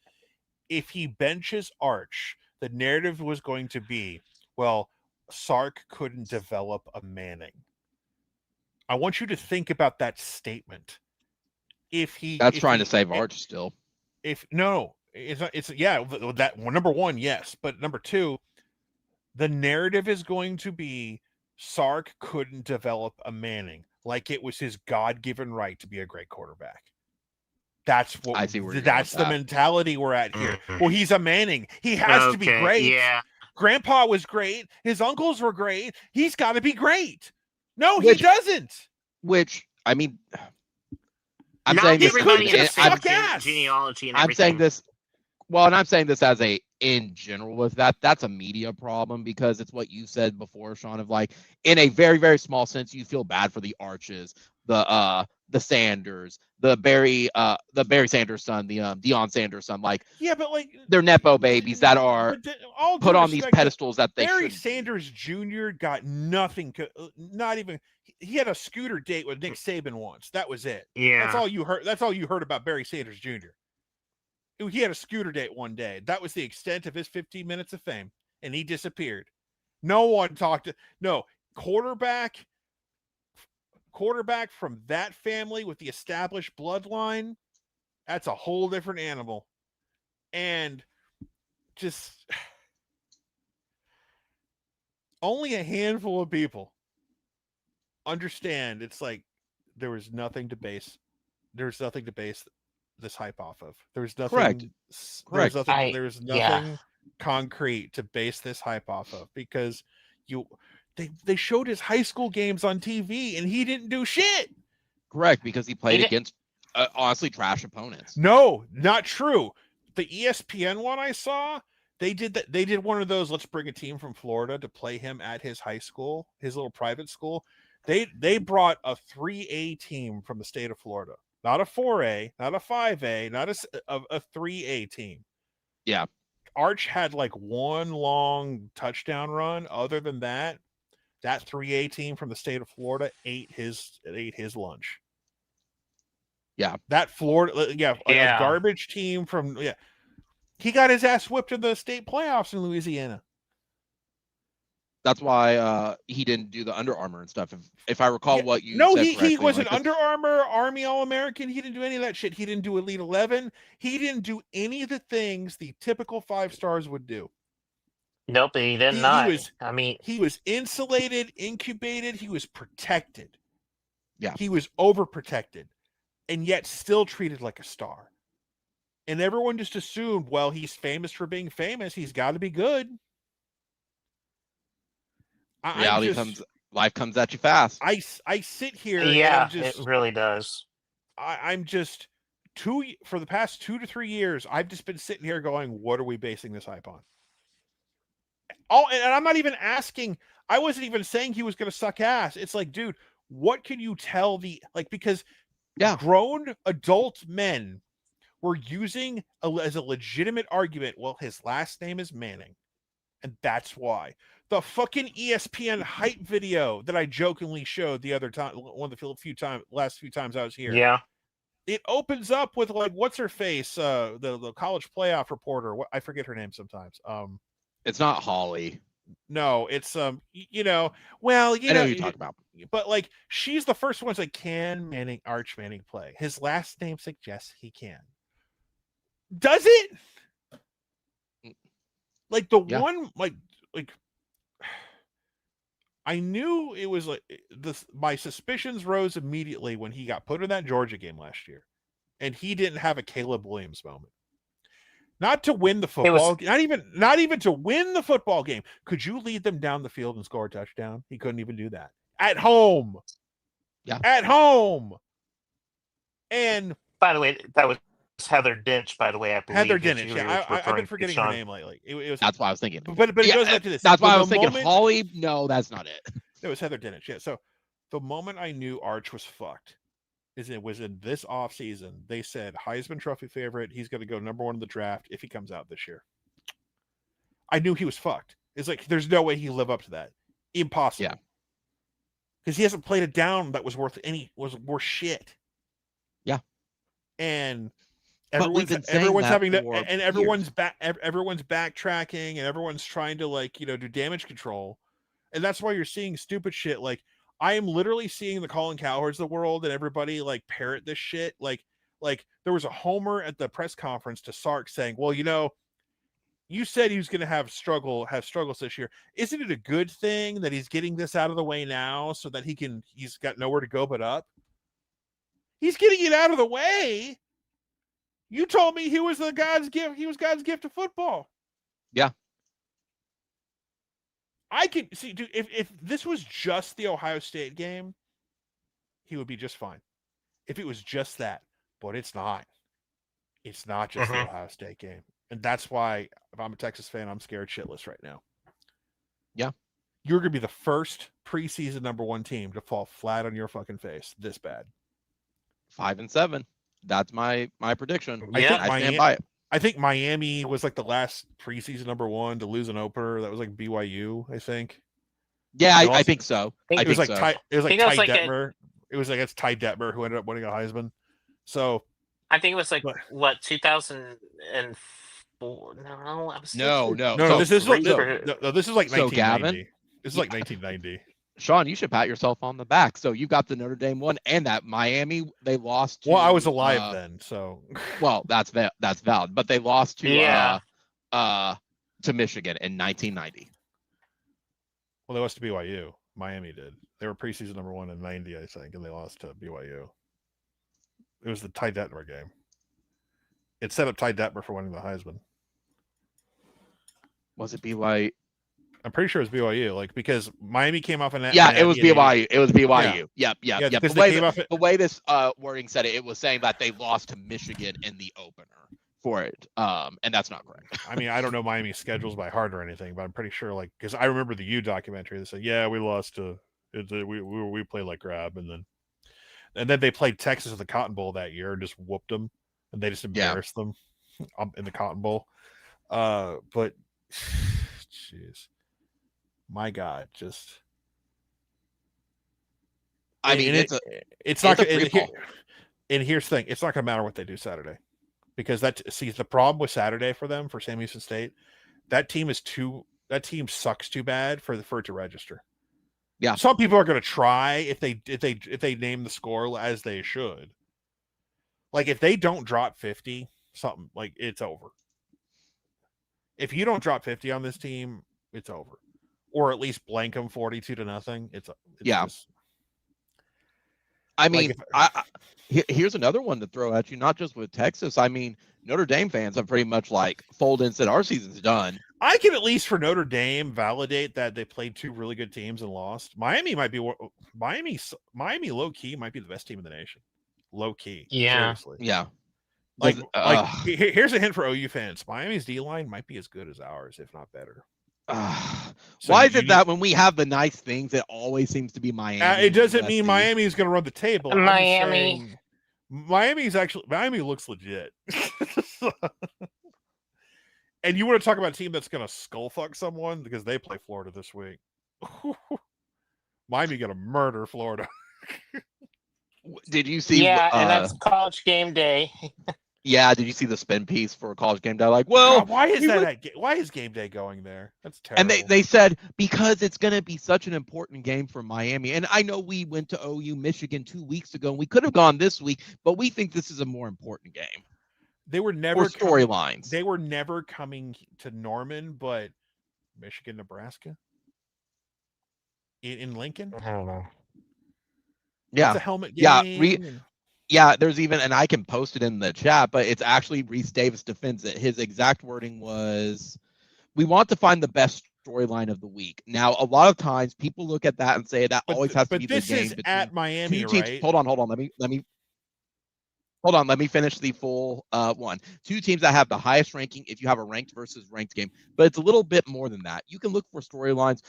If he benches Arch, the narrative was going to be, well, Sark couldn't develop a Manning. I want you to think about that statement. That's trying to save Arch still. That number one, yes, but number two, the narrative is going to be Sark couldn't develop a Manning like it was his God-given right to be a great quarterback. That's what I see where you're that's going the with that. mentality we're at here. Well, he's a Manning. He has to be great. Yeah. Grandpa was great. His uncles were great. He's got to be great. No, Which- he doesn't. Which, I mean, I'm Not saying this. everybody in the has same genealogy and I'm everything. saying this. Well, and I'm saying this as a in general with that. That's a media problem because it's what you said before, Sean. Of like, in a very very small sense, you feel bad for the Arches, the Sanders, the Barry Sanders son, the Deion Sanders son. Like, Yeah, but like they're nepo babies that are all put due on these respect, pedestals that they Barry should. Sanders Jr. got nothing. Not even. He had a scooter date with Nick Saban once. That was it. Yeah. That's all you heard. That's all you heard about Barry Sanders Jr. He had a scooter date one day. That was the extent of his 15 minutes of fame, and he disappeared. No one talked to quarterback from that family with the established bloodline. That's a whole different animal. And just only a handful of people understand. It's like there was nothing to base this hype off of. There's nothing. Correct. There's nothing concrete to base this hype off of because they showed his high school games on TV and he didn't do shit. Correct, because he played against honestly trash opponents. No, not true. The ESPN one I saw, they did one of those. Let's bring a team from Florida to play him at his high school, his little private school. They brought a 3A team from the state of Florida. Not a 4A, not a 5A, not a 3A team. Yeah. Arch had like one long touchdown run. Other than that 3A team from the state of Florida ate his lunch. Yeah. That Florida, a garbage team from, he got his ass whipped in the state playoffs in Louisiana. That's why he didn't do the Under Armour and stuff. If I recall what you said he was an Under Armour Army All-American. He didn't do any of that shit. He didn't do Elite 11. He didn't do any of the things the typical 5 stars would do. Nope, he did not. He was insulated, incubated. He was protected. Yeah. He was overprotected and yet still treated like a star. And everyone just assumed, well, he's famous for being famous. He's got to be good. Life comes at you fast. I sit here. Yeah, it really does. I'm just for the past 2 to 3 years, I've just been sitting here going, what are we basing this hype on? Oh, and I'm not even asking. I wasn't even saying he was going to suck ass. It's like, dude, what can you tell because grown adult men were using as a legitimate argument. Well, his last name is Manning, and that's why. The fucking ESPN hype video that I jokingly showed the other time, last few times I was here. Yeah. It opens up with like, what's her face? The college playoff reporter. I forget her name sometimes. It's not Holly. No, it's I know what you're talking about. But like, she's the first one to say, can Arch Manning play? His last name suggests he can. Does it? Like one, like I knew it was like this. My suspicions rose immediately when he got put in that Georgia game last year, and he didn't have a Caleb Williams moment. Not to win the football, not even to win the football game. Could you lead them down the field and score a touchdown? He couldn't even do that at home. Yeah, at home. And by the way, that was Heather Dinch. By the way, I believe Heather Dinch. Yeah, I've been forgetting her name lately. It was, that's what I was thinking. But it goes back to this. That's why I was thinking Holly. No, that's not it. It was Heather Dinch. Yeah. So the moment I knew Arch was fucked it was in this offseason. They said Heisman Trophy favorite. He's going to go number 1 in the draft if he comes out this year. I knew he was fucked. It's like there's no way he'll live up to that. Impossible. Yeah. Because he hasn't played a down that was worth shit. Yeah. And everyone's backtracking and everyone's trying to do damage control. And that's why you're seeing stupid shit. Like, I am literally seeing the Colin Cowherds of the world and everybody parrot this shit. Like there was a homer at the press conference to Sark saying, well, you said he was going to have struggles this year. Isn't it a good thing that he's getting this out of the way now so that he's got nowhere to go but up? He's getting it out of the way. You told me he was God's gift. He was God's gift to football. Yeah. I can see, dude, if this was just the Ohio State game, he would be just fine. If it was just that, but it's not. It's not just the Ohio State game. And that's why, if I'm a Texas fan, I'm scared shitless right now. Yeah. You're going to be the first preseason #1 team to fall flat on your fucking face this bad. 5-7. That's my prediction. Yeah. I stand by it. I think Miami was like the last preseason #1 to lose an opener. That was like BYU, I think. Yeah, I think so. It was like so. Ty Detmer. It was like it's Ty Detmer who ended up winning a Heisman. So I think it was like 2004. No, I was No. This is like So 1990. Gavin, This is like 1990. Sean, you should pat yourself on the back. So you got the Notre Dame one and that Miami they lost to. Well, I was alive then, so. Well, that's valid, but they lost to Michigan in 1990. Well, they lost to BYU. Miami did. They were preseason #1 in 90, I think, and they lost to BYU. It was the Ty Detmer game. It set up Ty Detmer for winning the Heisman. Was it BYU? I'm pretty sure it was BYU, like because Miami came off an. Yeah, it was BYU. It was BYU. Yep. The way this wording said it, it was saying that they lost to Michigan in the opener for it, and that's not correct. I mean, I don't know Miami's schedules by heart or anything, but I'm pretty sure, like, because I remember the U documentary. They said, "Yeah, we lost to we played like crap," and then they played Texas at the Cotton Bowl that year and just whooped them, and they just embarrassed them in the Cotton Bowl. But jeez. My God, just. I mean, it's not. And here's the thing: it's not going to matter what they do Saturday, because the problem with Saturday for them, for Sam Houston State, that team sucks too bad for it to register. Yeah, some people are going to try if they name the score as they should. Like if they don't drop 50, something like it's over. If you don't drop 50 on this team, it's over. Or at least blank them 42-0. It's yeah. Just, I mean, here's another one to throw at you. Not just with Texas. I mean, Notre Dame fans have pretty much like folded and said our season's done. I can at least for Notre Dame validate that they played two really good teams and lost. Miami low key might be the best team in the nation. Low key, yeah, seriously. Yeah. Here's a hint for OU fans: Miami's D line might be as good as ours, if not better. Why is it that when we have the nice things, it always seems to be Miami? It doesn't mean Miami is going to run the table. Miami looks legit. And you want to talk about a team that's going to skull fuck someone because they play Florida this week. Miami going to murder Florida. Did you see? Yeah, and that's College Game Day. Yeah, did you see the spin piece for College Game Day? Like, well, God, why is Game Day going there? That's terrible. And they said because it's going to be such an important game for Miami. And I know we went to OU Michigan 2 weeks ago, and we could have gone this week, but we think this is a more important game. They were never storylines. They were never coming to Norman, but Michigan, Nebraska, in Lincoln. I don't know. Yeah, it's a helmet game. Yeah, there's even, and I can post it in the chat, but it's actually Reese Davis defends it. His exact wording was, "We want to find the best storyline of the week." Now, a lot of times people look at that and say that always has to be the game. But this is at Miami, right? Hold on. Let me finish the full one. Two teams that have the highest ranking if you have a ranked versus ranked game, but it's a little bit more than that. You can look for storylines.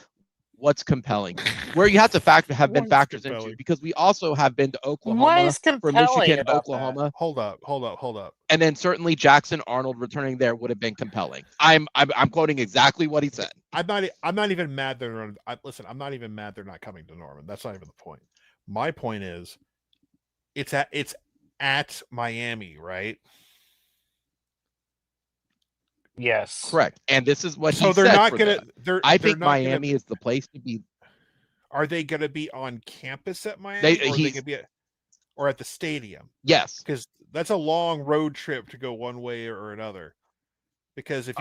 What's compelling, where you have to have been factors into, because we also have been to Oklahoma for Michigan, Oklahoma. That? Hold up. And then certainly Jackson Arnold returning there would have been compelling. I'm quoting exactly what he said. I'm not even mad they're I'm not even mad they're not coming to Norman. That's not even the point. My point is, it's at Miami, right? Yes, correct. And this is what. So they're not gonna. I think Miami is the place to be. Are they going to be on campus at Miami, or are they going to be at the stadium? Yes, because that's a long road trip to go one way or another. Because if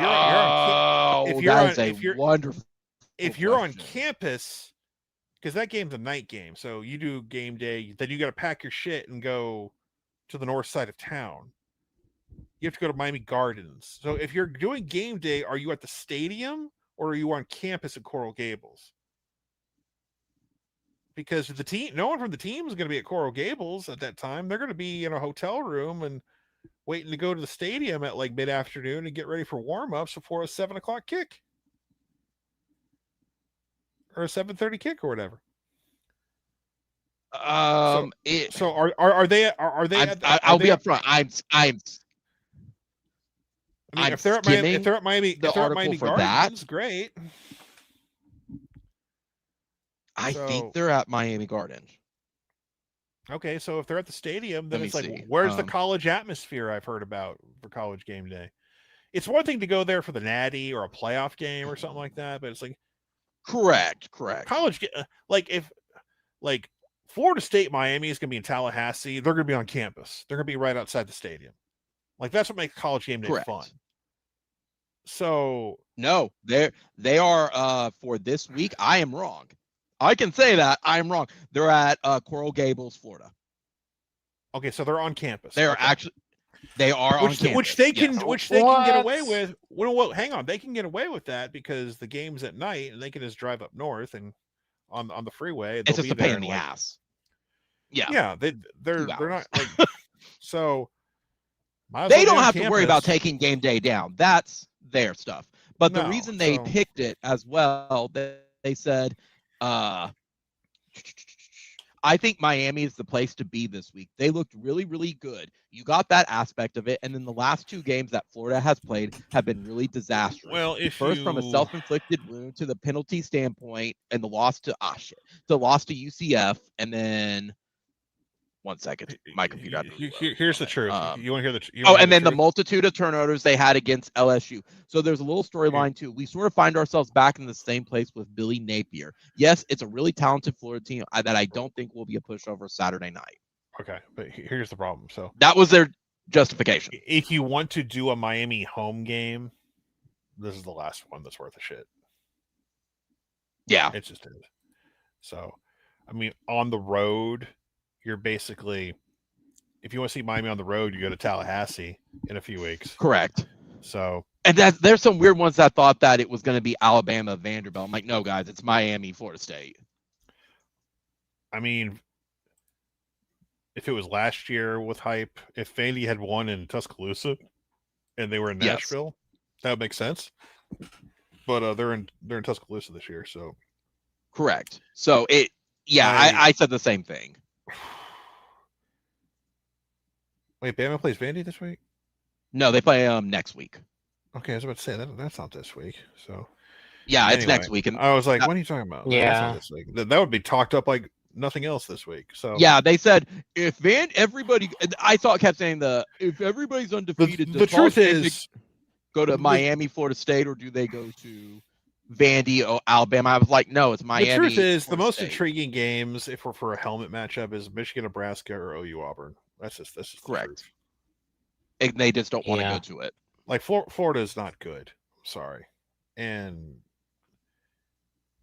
you're on campus, because that game's a night game, so you do game day, then you got to pack your shit and go to the north side of town. You have to go to Miami Gardens. So if you're doing game day, are you at the stadium or are you on campus at Coral Gables? Because no one from the team is going to be at Coral Gables at that time. They're going to be in a hotel room and waiting to go to the stadium at like mid-afternoon and get ready for warm-ups before a 7:00 kick or a 7:30 kick or whatever. So are they? I'll be up front. If they're at Miami Gardens, great. I think they're at Miami Gardens. Okay, so if they're at the stadium, then it's like, where's the college atmosphere I've heard about for college game day? It's one thing to go there for the Natty or a playoff game or something like that, but it's like correct. College, like Florida State, Miami is going to be in Tallahassee. They're going to be on campus. They're going to be right outside the stadium. Like that's what makes college game day fun. So no, they are for this week. I am wrong. I can say that I'm wrong. They're at Coral Gables, Florida. Okay, so they're on campus. They are on campus, which they can get away with. Well, hang on, they can get away with that because the game's at night and they can just drive up north and on the freeway. It's just a pain in the ass. Yeah, they're not like so. They don't have to worry about taking game day down. That's their stuff. But the reason they picked it as well, they said. I think Miami is the place to be this week. They looked really, really good. You got that aspect of it, and then the last two games that Florida has played have been really disastrous. Well, from a self-inflicted wound to the penalty standpoint, and the loss to UCF, and then 1 second, my computer. Here's the truth. You want to hear the? And then the multitude of turnovers they had against LSU. So there's a little storyline too. We sort of find ourselves back in the same place with Billy Napier. Yes, it's a really talented Florida team that I don't think will be a pushover Saturday night. Okay, but here's the problem. So that was their justification. If you want to do a Miami home game, this is the last one that's worth a shit. Yeah, it just is. So, I mean, on the road. You're basically, if you want to see Miami on the road, you go to Tallahassee in a few weeks. Correct. So, and there's some weird ones that thought that it was going to be Alabama, Vanderbilt. I'm like, no, guys, it's Miami, Florida State. I mean, if it was last year with hype, if Vandy had won in Tuscaloosa and they were in Nashville, that would make sense. But they're in Tuscaloosa this year, so correct. So I said the same thing. Wait, Bama plays Vandy this week? No, they play next week. Okay, I was about to say that's not this week. So it's next week. And I was like, what are you talking about? Yeah, that's not this week. That would be talked up like nothing else this week. So they said if everybody, I kept saying if everybody's undefeated, the truth is go to Miami, Florida State, or do they go to Vandy or Alabama? I was like, no, it's Miami. The truth is, the most State. Intriguing games, if we're for a helmet matchup, is Michigan, Nebraska, or OU Auburn. That's just correct. And they just don't want to go to it. Like Florida is not good. I'm sorry, and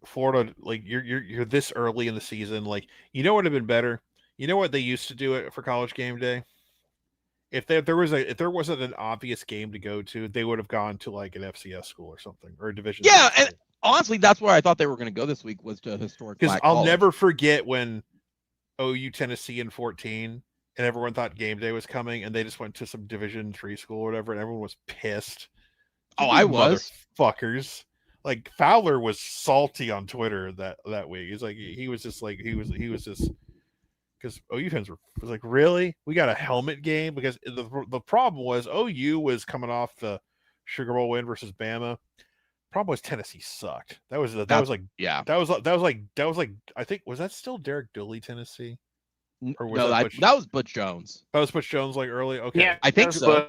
Florida, like you're this early in the season. Like, you know what would have been better? You know what they used to do it for college game day? If there wasn't an obvious game to go to, they would have gone to like an FCS school or something, or a division. Yeah, and honestly, that's where I thought they were going to go this week, was to historic. Because I'll never forget when OU Tennessee in 14, and everyone thought game day was coming, and they just went to some Division III school or whatever, and everyone was pissed. I was motherfuckers. Like, Fowler was salty on Twitter that week. He's like, he was just because OU fans was like, really? We got a helmet game? Because the problem was OU was coming off the Sugar Bowl win versus Bama. Problem was Tennessee sucked. That was like I think, was that still Derek Dooley, Tennessee? Or was that was Butch Jones. That was Butch Jones, like early. Okay, yeah, I think so.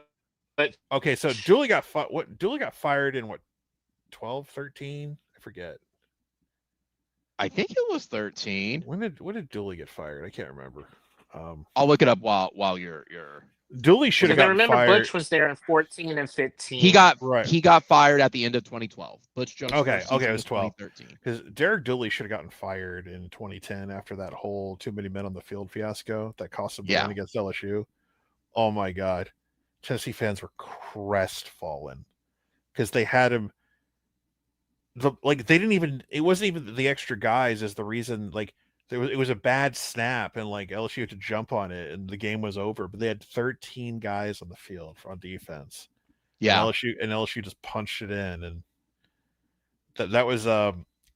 But okay, so Dooley got fired in 12, 13? I forget. I think it was 13. When did Dooley get fired? I can't remember. I'll look it up while you're. Dooley should have Because I gotten remember fired. Butch was there in 14 and 15. He got Right. he got fired at the end of 2012. Butch Jones' Okay, first season it was 12. 2013. Because Derek Dooley should have gotten fired in 2010 after that whole too many men on the field fiasco that cost him the win against LSU. Oh my God. Tennessee fans were crestfallen because they had him. They didn't even. It wasn't even the extra guys as the reason. Like it was a bad snap and like LSU had to jump on it and the game was over. But they had 13 guys on the field on defense. Yeah, and LSU just punched it in, and that was. I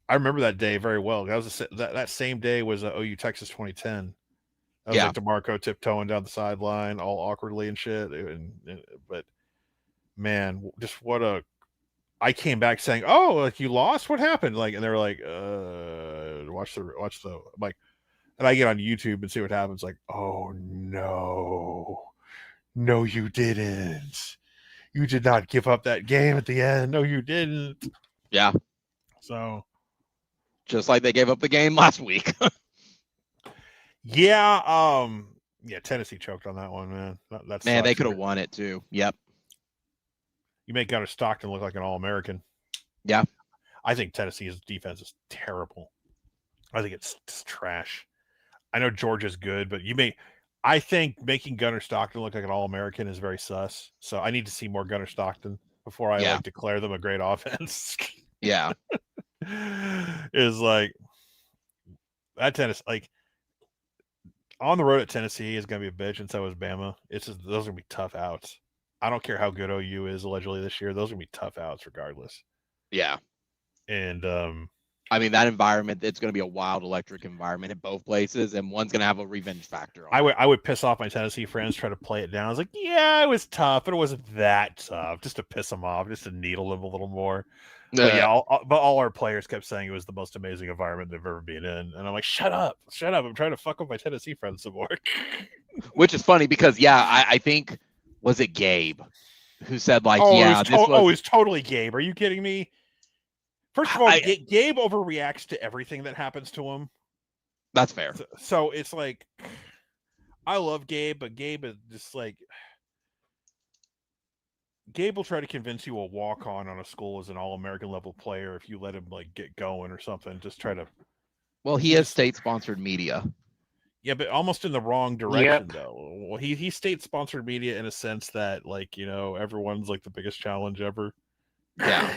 remember that day very well. That was that same day was OU Texas 2010. That was like DeMarco tiptoeing down the sideline all awkwardly and shit. But man, just what a. I came back saying, "Oh, like you lost? What happened?" Like, and they were like, watch the." I'm like, and I get on YouTube and see what happens. Like, oh no, you didn't. You did not give up that game at the end. No, you didn't. Yeah. So, just like they gave up the game last week. yeah. Tennessee choked on that one, man. That's man, they could have won it too. Yep. You make Gunnar Stockton look like an All-American. Yeah. I think Tennessee's defense is terrible. I think it's trash. I know Georgia's good, but I think making Gunnar Stockton look like an All-American is very sus. So I need to see more Gunnar Stockton before I like declare them a great offense. Yeah. Is like that Tennessee, like on the road at Tennessee is going to be a bitch, and so is Bama. Those are going to be tough outs. I don't care how good OU is allegedly this year; those are going to be tough outs regardless. Yeah, and I mean that environment. It's going to be a wild, electric environment in both places, and one's going to have a revenge factor. I would piss off my Tennessee friends, try to play it down. I was like, yeah, it was tough, but it wasn't that tough. Just to piss them off, just to needle them a little more. But all our players kept saying it was the most amazing environment they've ever been in, and I'm like, shut up! I'm trying to fuck with my Tennessee friends some more. Which is funny because I think was it Gabe who said like, it's totally Gabe. Are you kidding me? First of all, Gabe overreacts to everything that happens to him. That's fair. So it's like, I love Gabe, but Gabe is just like. Gabe will try to convince you a walk-on a school is an All-American level player if you let him like get going or something. Just try to. Well, he has state-sponsored media. Yeah, but almost in the wrong direction though. Well, he state-sponsored media in a sense that like everyone's like the biggest challenge ever. Yeah.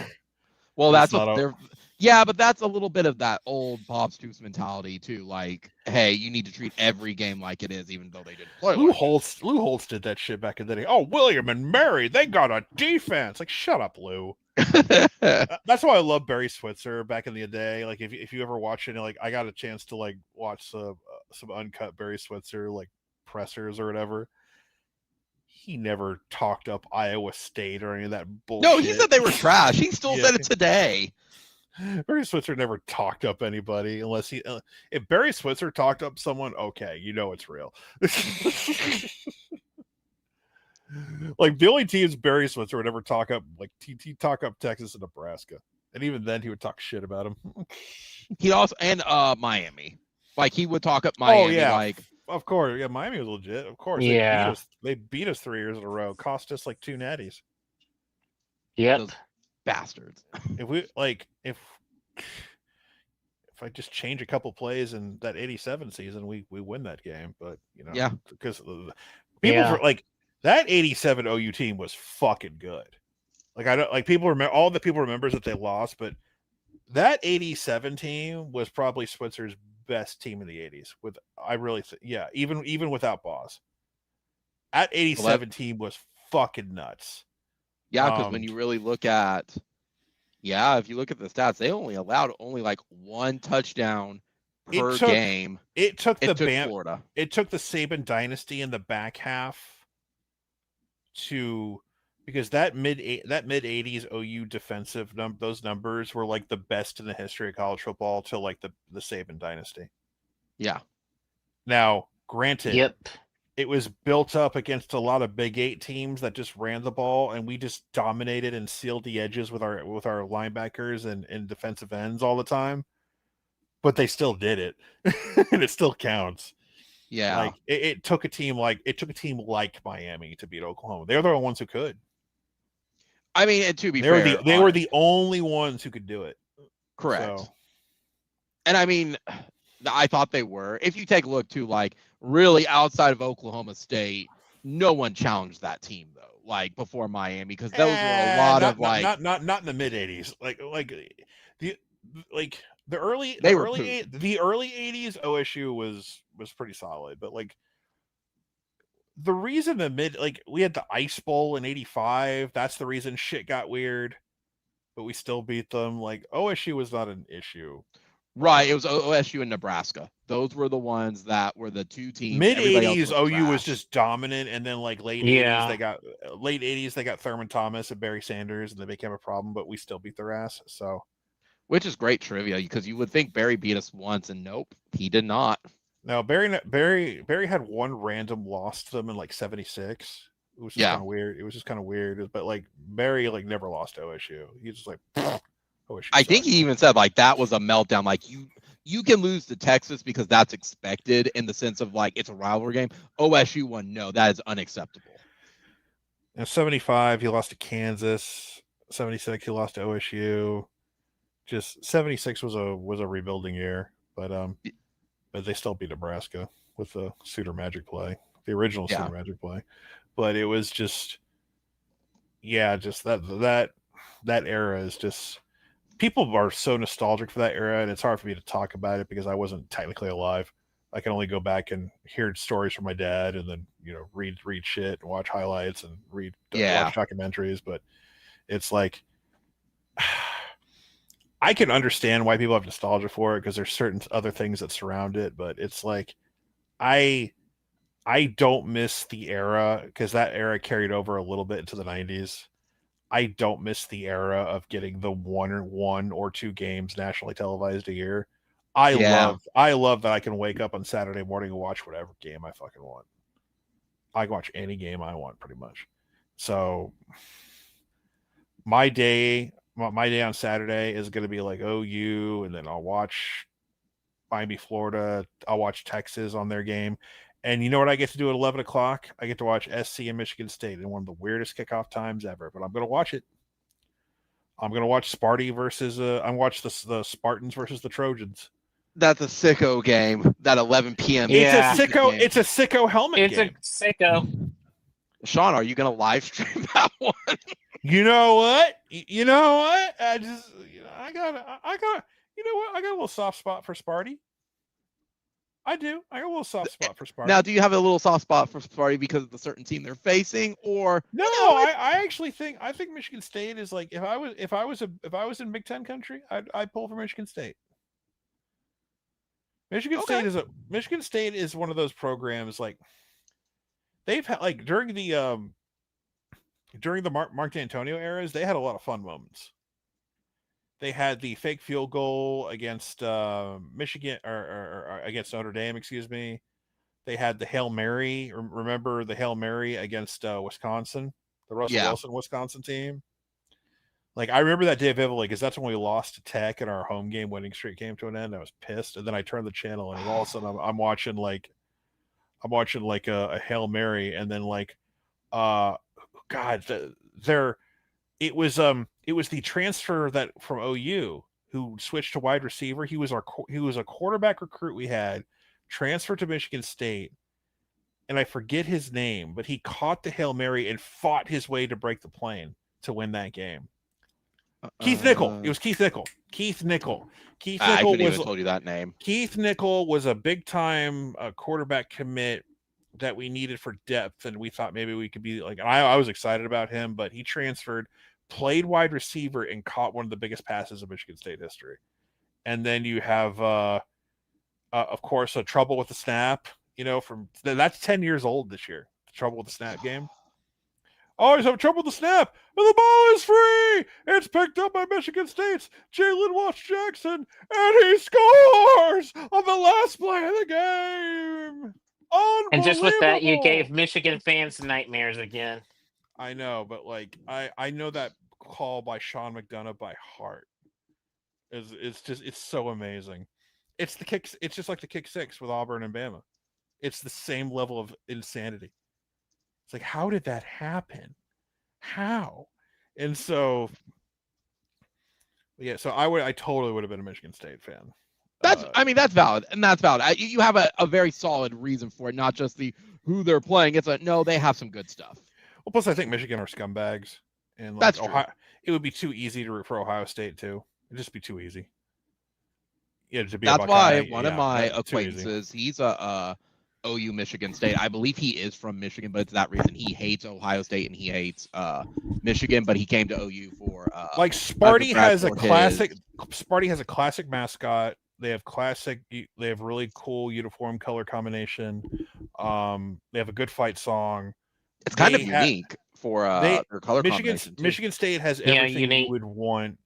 Well, that's but that's a little bit of that old Bob Stoops mentality too. Like, hey, you need to treat every game like it is, even though they didn't play. Lou Holtz did that shit back in the day. Oh, William and Mary, they got a defense. Like, shut up, Lou. That's why I love Barry Switzer back in the day. Like, if you ever watch it, like, I got a chance to like watch some uncut Barry Switzer like pressers or whatever. He never talked up Iowa State or any of that bullshit. No, he said they were trash. He still said it today. Barry Switzer never talked up anybody unless if Barry Switzer talked up someone, okay, it's real. Like the only teams Barry Switzer would ever talk up, like he'd talk up Texas and Nebraska, and even then he would talk shit about them. He also Miami, like he would talk up Miami. Oh yeah, like of course, yeah, Miami was legit. Of course, yeah, they beat us 3 years in a row, cost us like 2 natties. Yep. Bastards. If I just change a couple plays in that 87 season, we win that game. But because people were like that 87 OU team was fucking good. Like I don't like people remember all the people remembers that they lost, but that 87 team was probably Switzer's best team in the 80s. Even without Boss, that 87 team was fucking nuts. Yeah, because when you really look at, if you look at the stats, they only allowed like 1 touchdown per game. It took Florida. It took the Saban dynasty in the back half because that mid 80s OU defensive those numbers were like the best in the history of college football till like the Saban dynasty. Yeah. Now, granted, yep. It was built up against a lot of Big 8 teams that just ran the ball, and we just dominated and sealed the edges with our linebackers and defensive ends all the time. But they still did it, and it still counts. Yeah. Like it took a team like Miami to beat Oklahoma. They're the ones who could. I mean, and to be They were fair, the only ones who could do it. correct. So. And I mean, I thought they were. If you take a look too, like really outside of Oklahoma State, no one challenged that team though. Like before Miami, because those were a lot of like not in the mid '80s. Like the early they were the early '80s OSU was pretty solid, but like the reason we had the Ice Bowl in '85. That's the reason shit got weird, but we still beat them. Like OSU was not an issue. Right, it was OSU and Nebraska. Those were the ones that were the two teams. Mid '80s, OU trash. was just dominant, and then like late '80s they got Thurman Thomas and Barry Sanders, and they became a problem. But we still beat their ass. So, which is great trivia because you would think Barry beat us once, and nope, he did not. No, Barry had one random loss to them in like '76. It was just kind of weird. It was just kind of weird, but like Barry like never lost to OSU. He's just like. I think he even said like that was a meltdown. Like you can lose to Texas because that's expected in the sense of like it's a rivalry game. OSU won. No, that is unacceptable. In '75, he lost to Kansas. '76, he lost to OSU. Just '76 was a rebuilding year, but they still beat Nebraska with the Suter Magic play, the original Suter Magic play. But it was just, just that era is just. People are so nostalgic for that era, and it's hard for me to talk about it because I wasn't technically alive. I can only go back and hear stories from my dad, and then read shit and watch highlights and watch documentaries. But it's like I can understand why people have nostalgia for it because there's certain other things that surround it. But it's like I don't miss the era because that era carried over a little bit into the '90s. I don't miss the era of getting the one or two games nationally televised a year. I love that I can wake up on Saturday morning and watch whatever game I fucking want. I can watch any game I want pretty much. So my day on Saturday is going to be like OU, and then I'll watch Miami, Florida. I'll watch Texas on their game. And you know what I get to do at 11 o'clock? I get to watch SC and Michigan State in one of the weirdest kickoff times ever. But I'm going to watch it. I'm going to watch Sparty versus I watch the Spartans versus the Trojans. That's a sicko game. That 11 p.m. It's a sicko. It's a sicko helmet game. It's a sicko. Sean, are you going to live stream that one? You know what? I just I got a little soft spot for Sparty. I do. I got a little soft spot for Sparty. Now, do you have a little soft spot for Sparty because of the certain team they're facing, or no? I actually think Michigan State is like if I was in Big Ten country, I'd pull for Michigan State. Michigan State is one of those programs like they've had like during the Mark D'Antonio eras, they had a lot of fun moments. They had the fake field goal against Michigan or against Notre Dame, excuse me. They had the Hail Mary. Remember the Hail Mary against Wisconsin, the Russell Wilson Wisconsin team? Like, I remember that day vividly because that's when we lost to Tech and our home game winning streak came to an end. I was pissed. And then I turned the channel and all of a sudden I'm watching like a Hail Mary, and then like it was the transfer that from OU who switched to wide receiver. He was a quarterback recruit we had, transferred to Michigan State, and I forget his name, but he caught the Hail Mary and fought his way to break the plane to win that game. Keith Nickel. It was Keith Nickel. Keith Nickel. I couldn't even told you that name. Keith Nickel was a big time quarterback commit that we needed for depth, and we thought maybe we could be like. I was excited about him, but he transferred, played wide receiver, and caught one of the biggest passes of Michigan State history. And then you have, of course, a trouble with the snap. That's 10 years old this year. The trouble with the snap game. Always have trouble with the snap, and the ball is free. It's picked up by Michigan State's Jalen Walsh Jackson, and he scores on the last play of the game. And just with that, you gave Michigan fans nightmares again. I know, but like I know that call by Sean McDonough by heart. It's so amazing. It's the kicks. It's just like the kick six with Auburn and Bama. It's the same level of insanity. It's like, how did that happen? How? And so, yeah, so I totally would have been a Michigan State fan. That's valid, and that's valid. You have a very solid reason for it, not just the who they're playing. It's no, they have some good stuff. Well, plus I think Michigan are scumbags, and like That's true. Ohio, it would be too easy to root for Ohio State too. It'd just be too easy. Yeah, to be. That's a Buckeye, why one of my that's too easy. acquaintances, he's a OU Michigan State. I believe he is from Michigan, but it's that reason he hates Ohio State and he hates Michigan. But he came to OU for like Sparty has a classic. Sparty has a classic mascot. They have really cool uniform color combination. They have a good fight song. It's kind of unique for their color combination. Michigan State has everything you would want.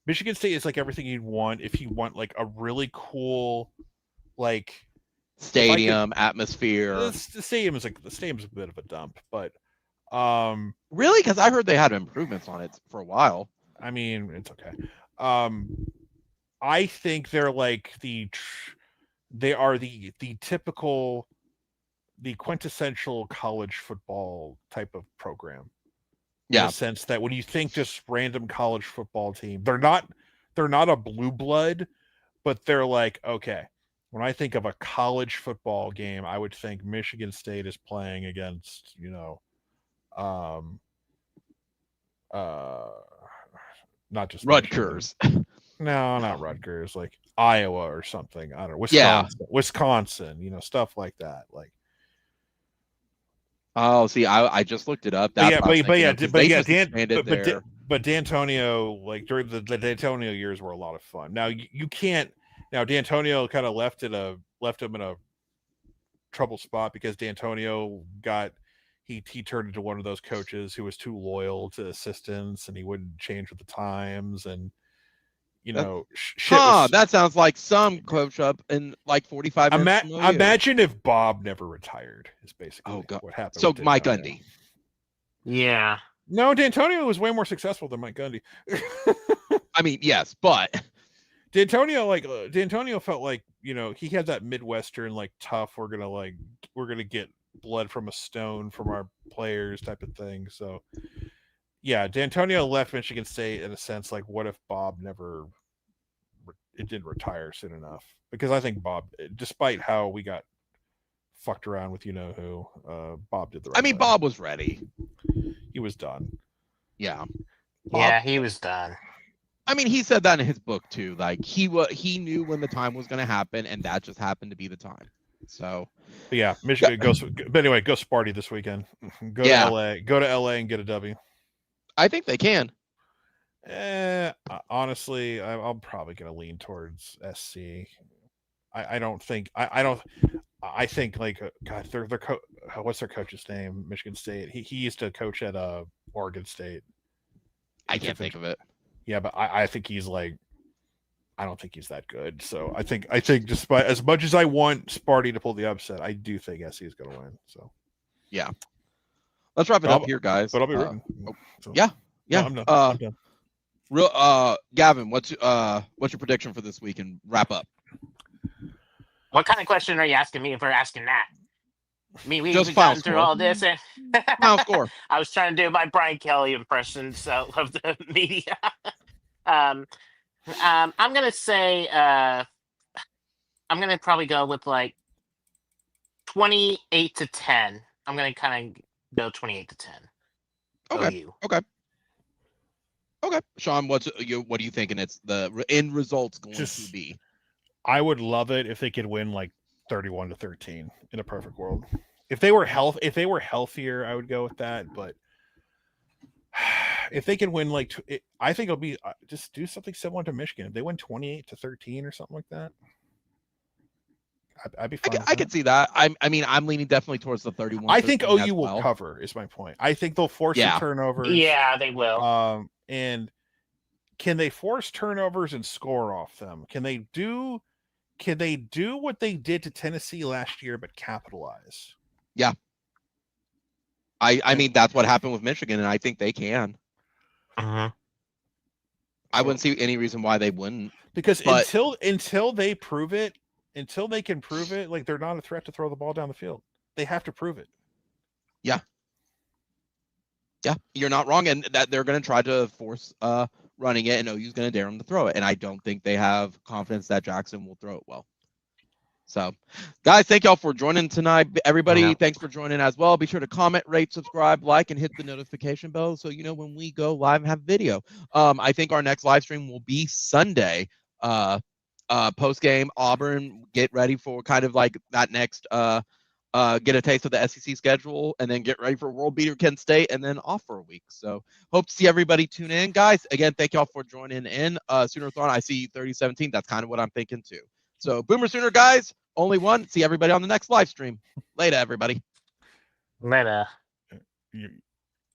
Michigan State is like everything you'd want if you want like a really cool, like stadium atmosphere. The stadium's a bit of a dump, but really, because I heard they had improvements on it for a while. I mean, it's okay. I think they're like they are the typical, the quintessential college football type of program. Yeah. In the sense that when you think just random college football team, they're not a blue blood, but they're like, okay, when I think of a college football game, I would think Michigan State is playing against, not just Rutgers. No, not Rutgers, like Iowa or something. I don't know. Wisconsin, stuff like that. Like, oh, see, I just looked it up. D'Antonio, like during the D'Antonio years were a lot of fun. Now you can't. Now D'Antonio kind of left him in a trouble spot because D'Antonio he turned into one of those coaches who was too loyal to assistants and he wouldn't change with the times and. That sounds like some coach up in like 45 minutes. Imagine if Bob never retired is basically what happened. So Mike Gundy. Yeah. No, D'Antonio was way more successful than Mike Gundy. I mean, yes, but D'Antonio felt like, he had that Midwestern, like tough, we're gonna get blood from a stone from our players type of thing. So yeah, D'Antonio left Michigan State in a sense like, what if Bob didn't retire soon enough? Because I think Bob, despite how we got fucked around with who, Bob did the right thing. Bob was ready. He was done. Yeah. He was done. He said that in his book too. Like he knew when the time was going to happen, and that just happened to be the time. So. But yeah, Michigan goes. But anyway, go Sparty this weekend. Go to LA and get a W. I think they can. Honestly, I'm probably going to lean towards SC. I think like God, what's their coach's name? Michigan State. He used to coach at Oregon State. I can't think of it. Yeah, but I think he's like, I don't think he's that good. So I think despite as much as I want Sparty to pull the upset, I do think SC is going to win. So yeah. Let's wrap it up here, guys. But I'll be rooting. Yeah. No, I'm done. Gavin, what's your prediction for this week and wrap up? What kind of question are you asking me if we're asking that? We've gone through all this and final score. I was trying to do my Brian Kelly impression of the media. I'm gonna say I'm gonna probably go with like 28-10. I'm gonna kind of go 28-10. Okay. OU. Okay. Sean, what are you thinking it's the end results going to be? I would love it if they could win like 31-13 in a perfect world. If they were healthier, I would go with that. But if they can win I think it'll be just do something similar to Michigan. If they win 28-13 or something like that, I'd be fine. I could see that. I'm leaning definitely towards the 31. I think OU will cover. Is my point. I think they'll force the turnovers. Yeah, they will. And can they force turnovers and score off them? Can they do what they did to Tennessee last year but capitalize? Yeah. I mean that's what happened with Michigan, and I think they can. Uh-huh. I wouldn't see any reason why they wouldn't. Because until they prove it, until they can prove it, like they're not a threat to throw the ball down the field. They have to prove it. Yeah. Yeah, you're not wrong, and that they're going to try to force running it, and OU's going to dare them to throw it, and I don't think they have confidence that Jackson will throw it well. So, guys, thank y'all for joining tonight. Everybody, thanks for joining as well. Be sure to comment, rate, subscribe, like, and hit the notification bell so you know when we go live and have video. I think our next live stream will be Sunday. Post game, Auburn, get ready for kind of like that next get a taste of the SEC schedule, and then get ready for World Beater Kent State, and then off for a week. So hope to see everybody tune in. Guys, again, thank y'all for joining in. Sooner-thon, I see 3017. That's kind of what I'm thinking too. So Boomer Sooner, guys, only one. See everybody on the next live stream. Later, everybody. Later.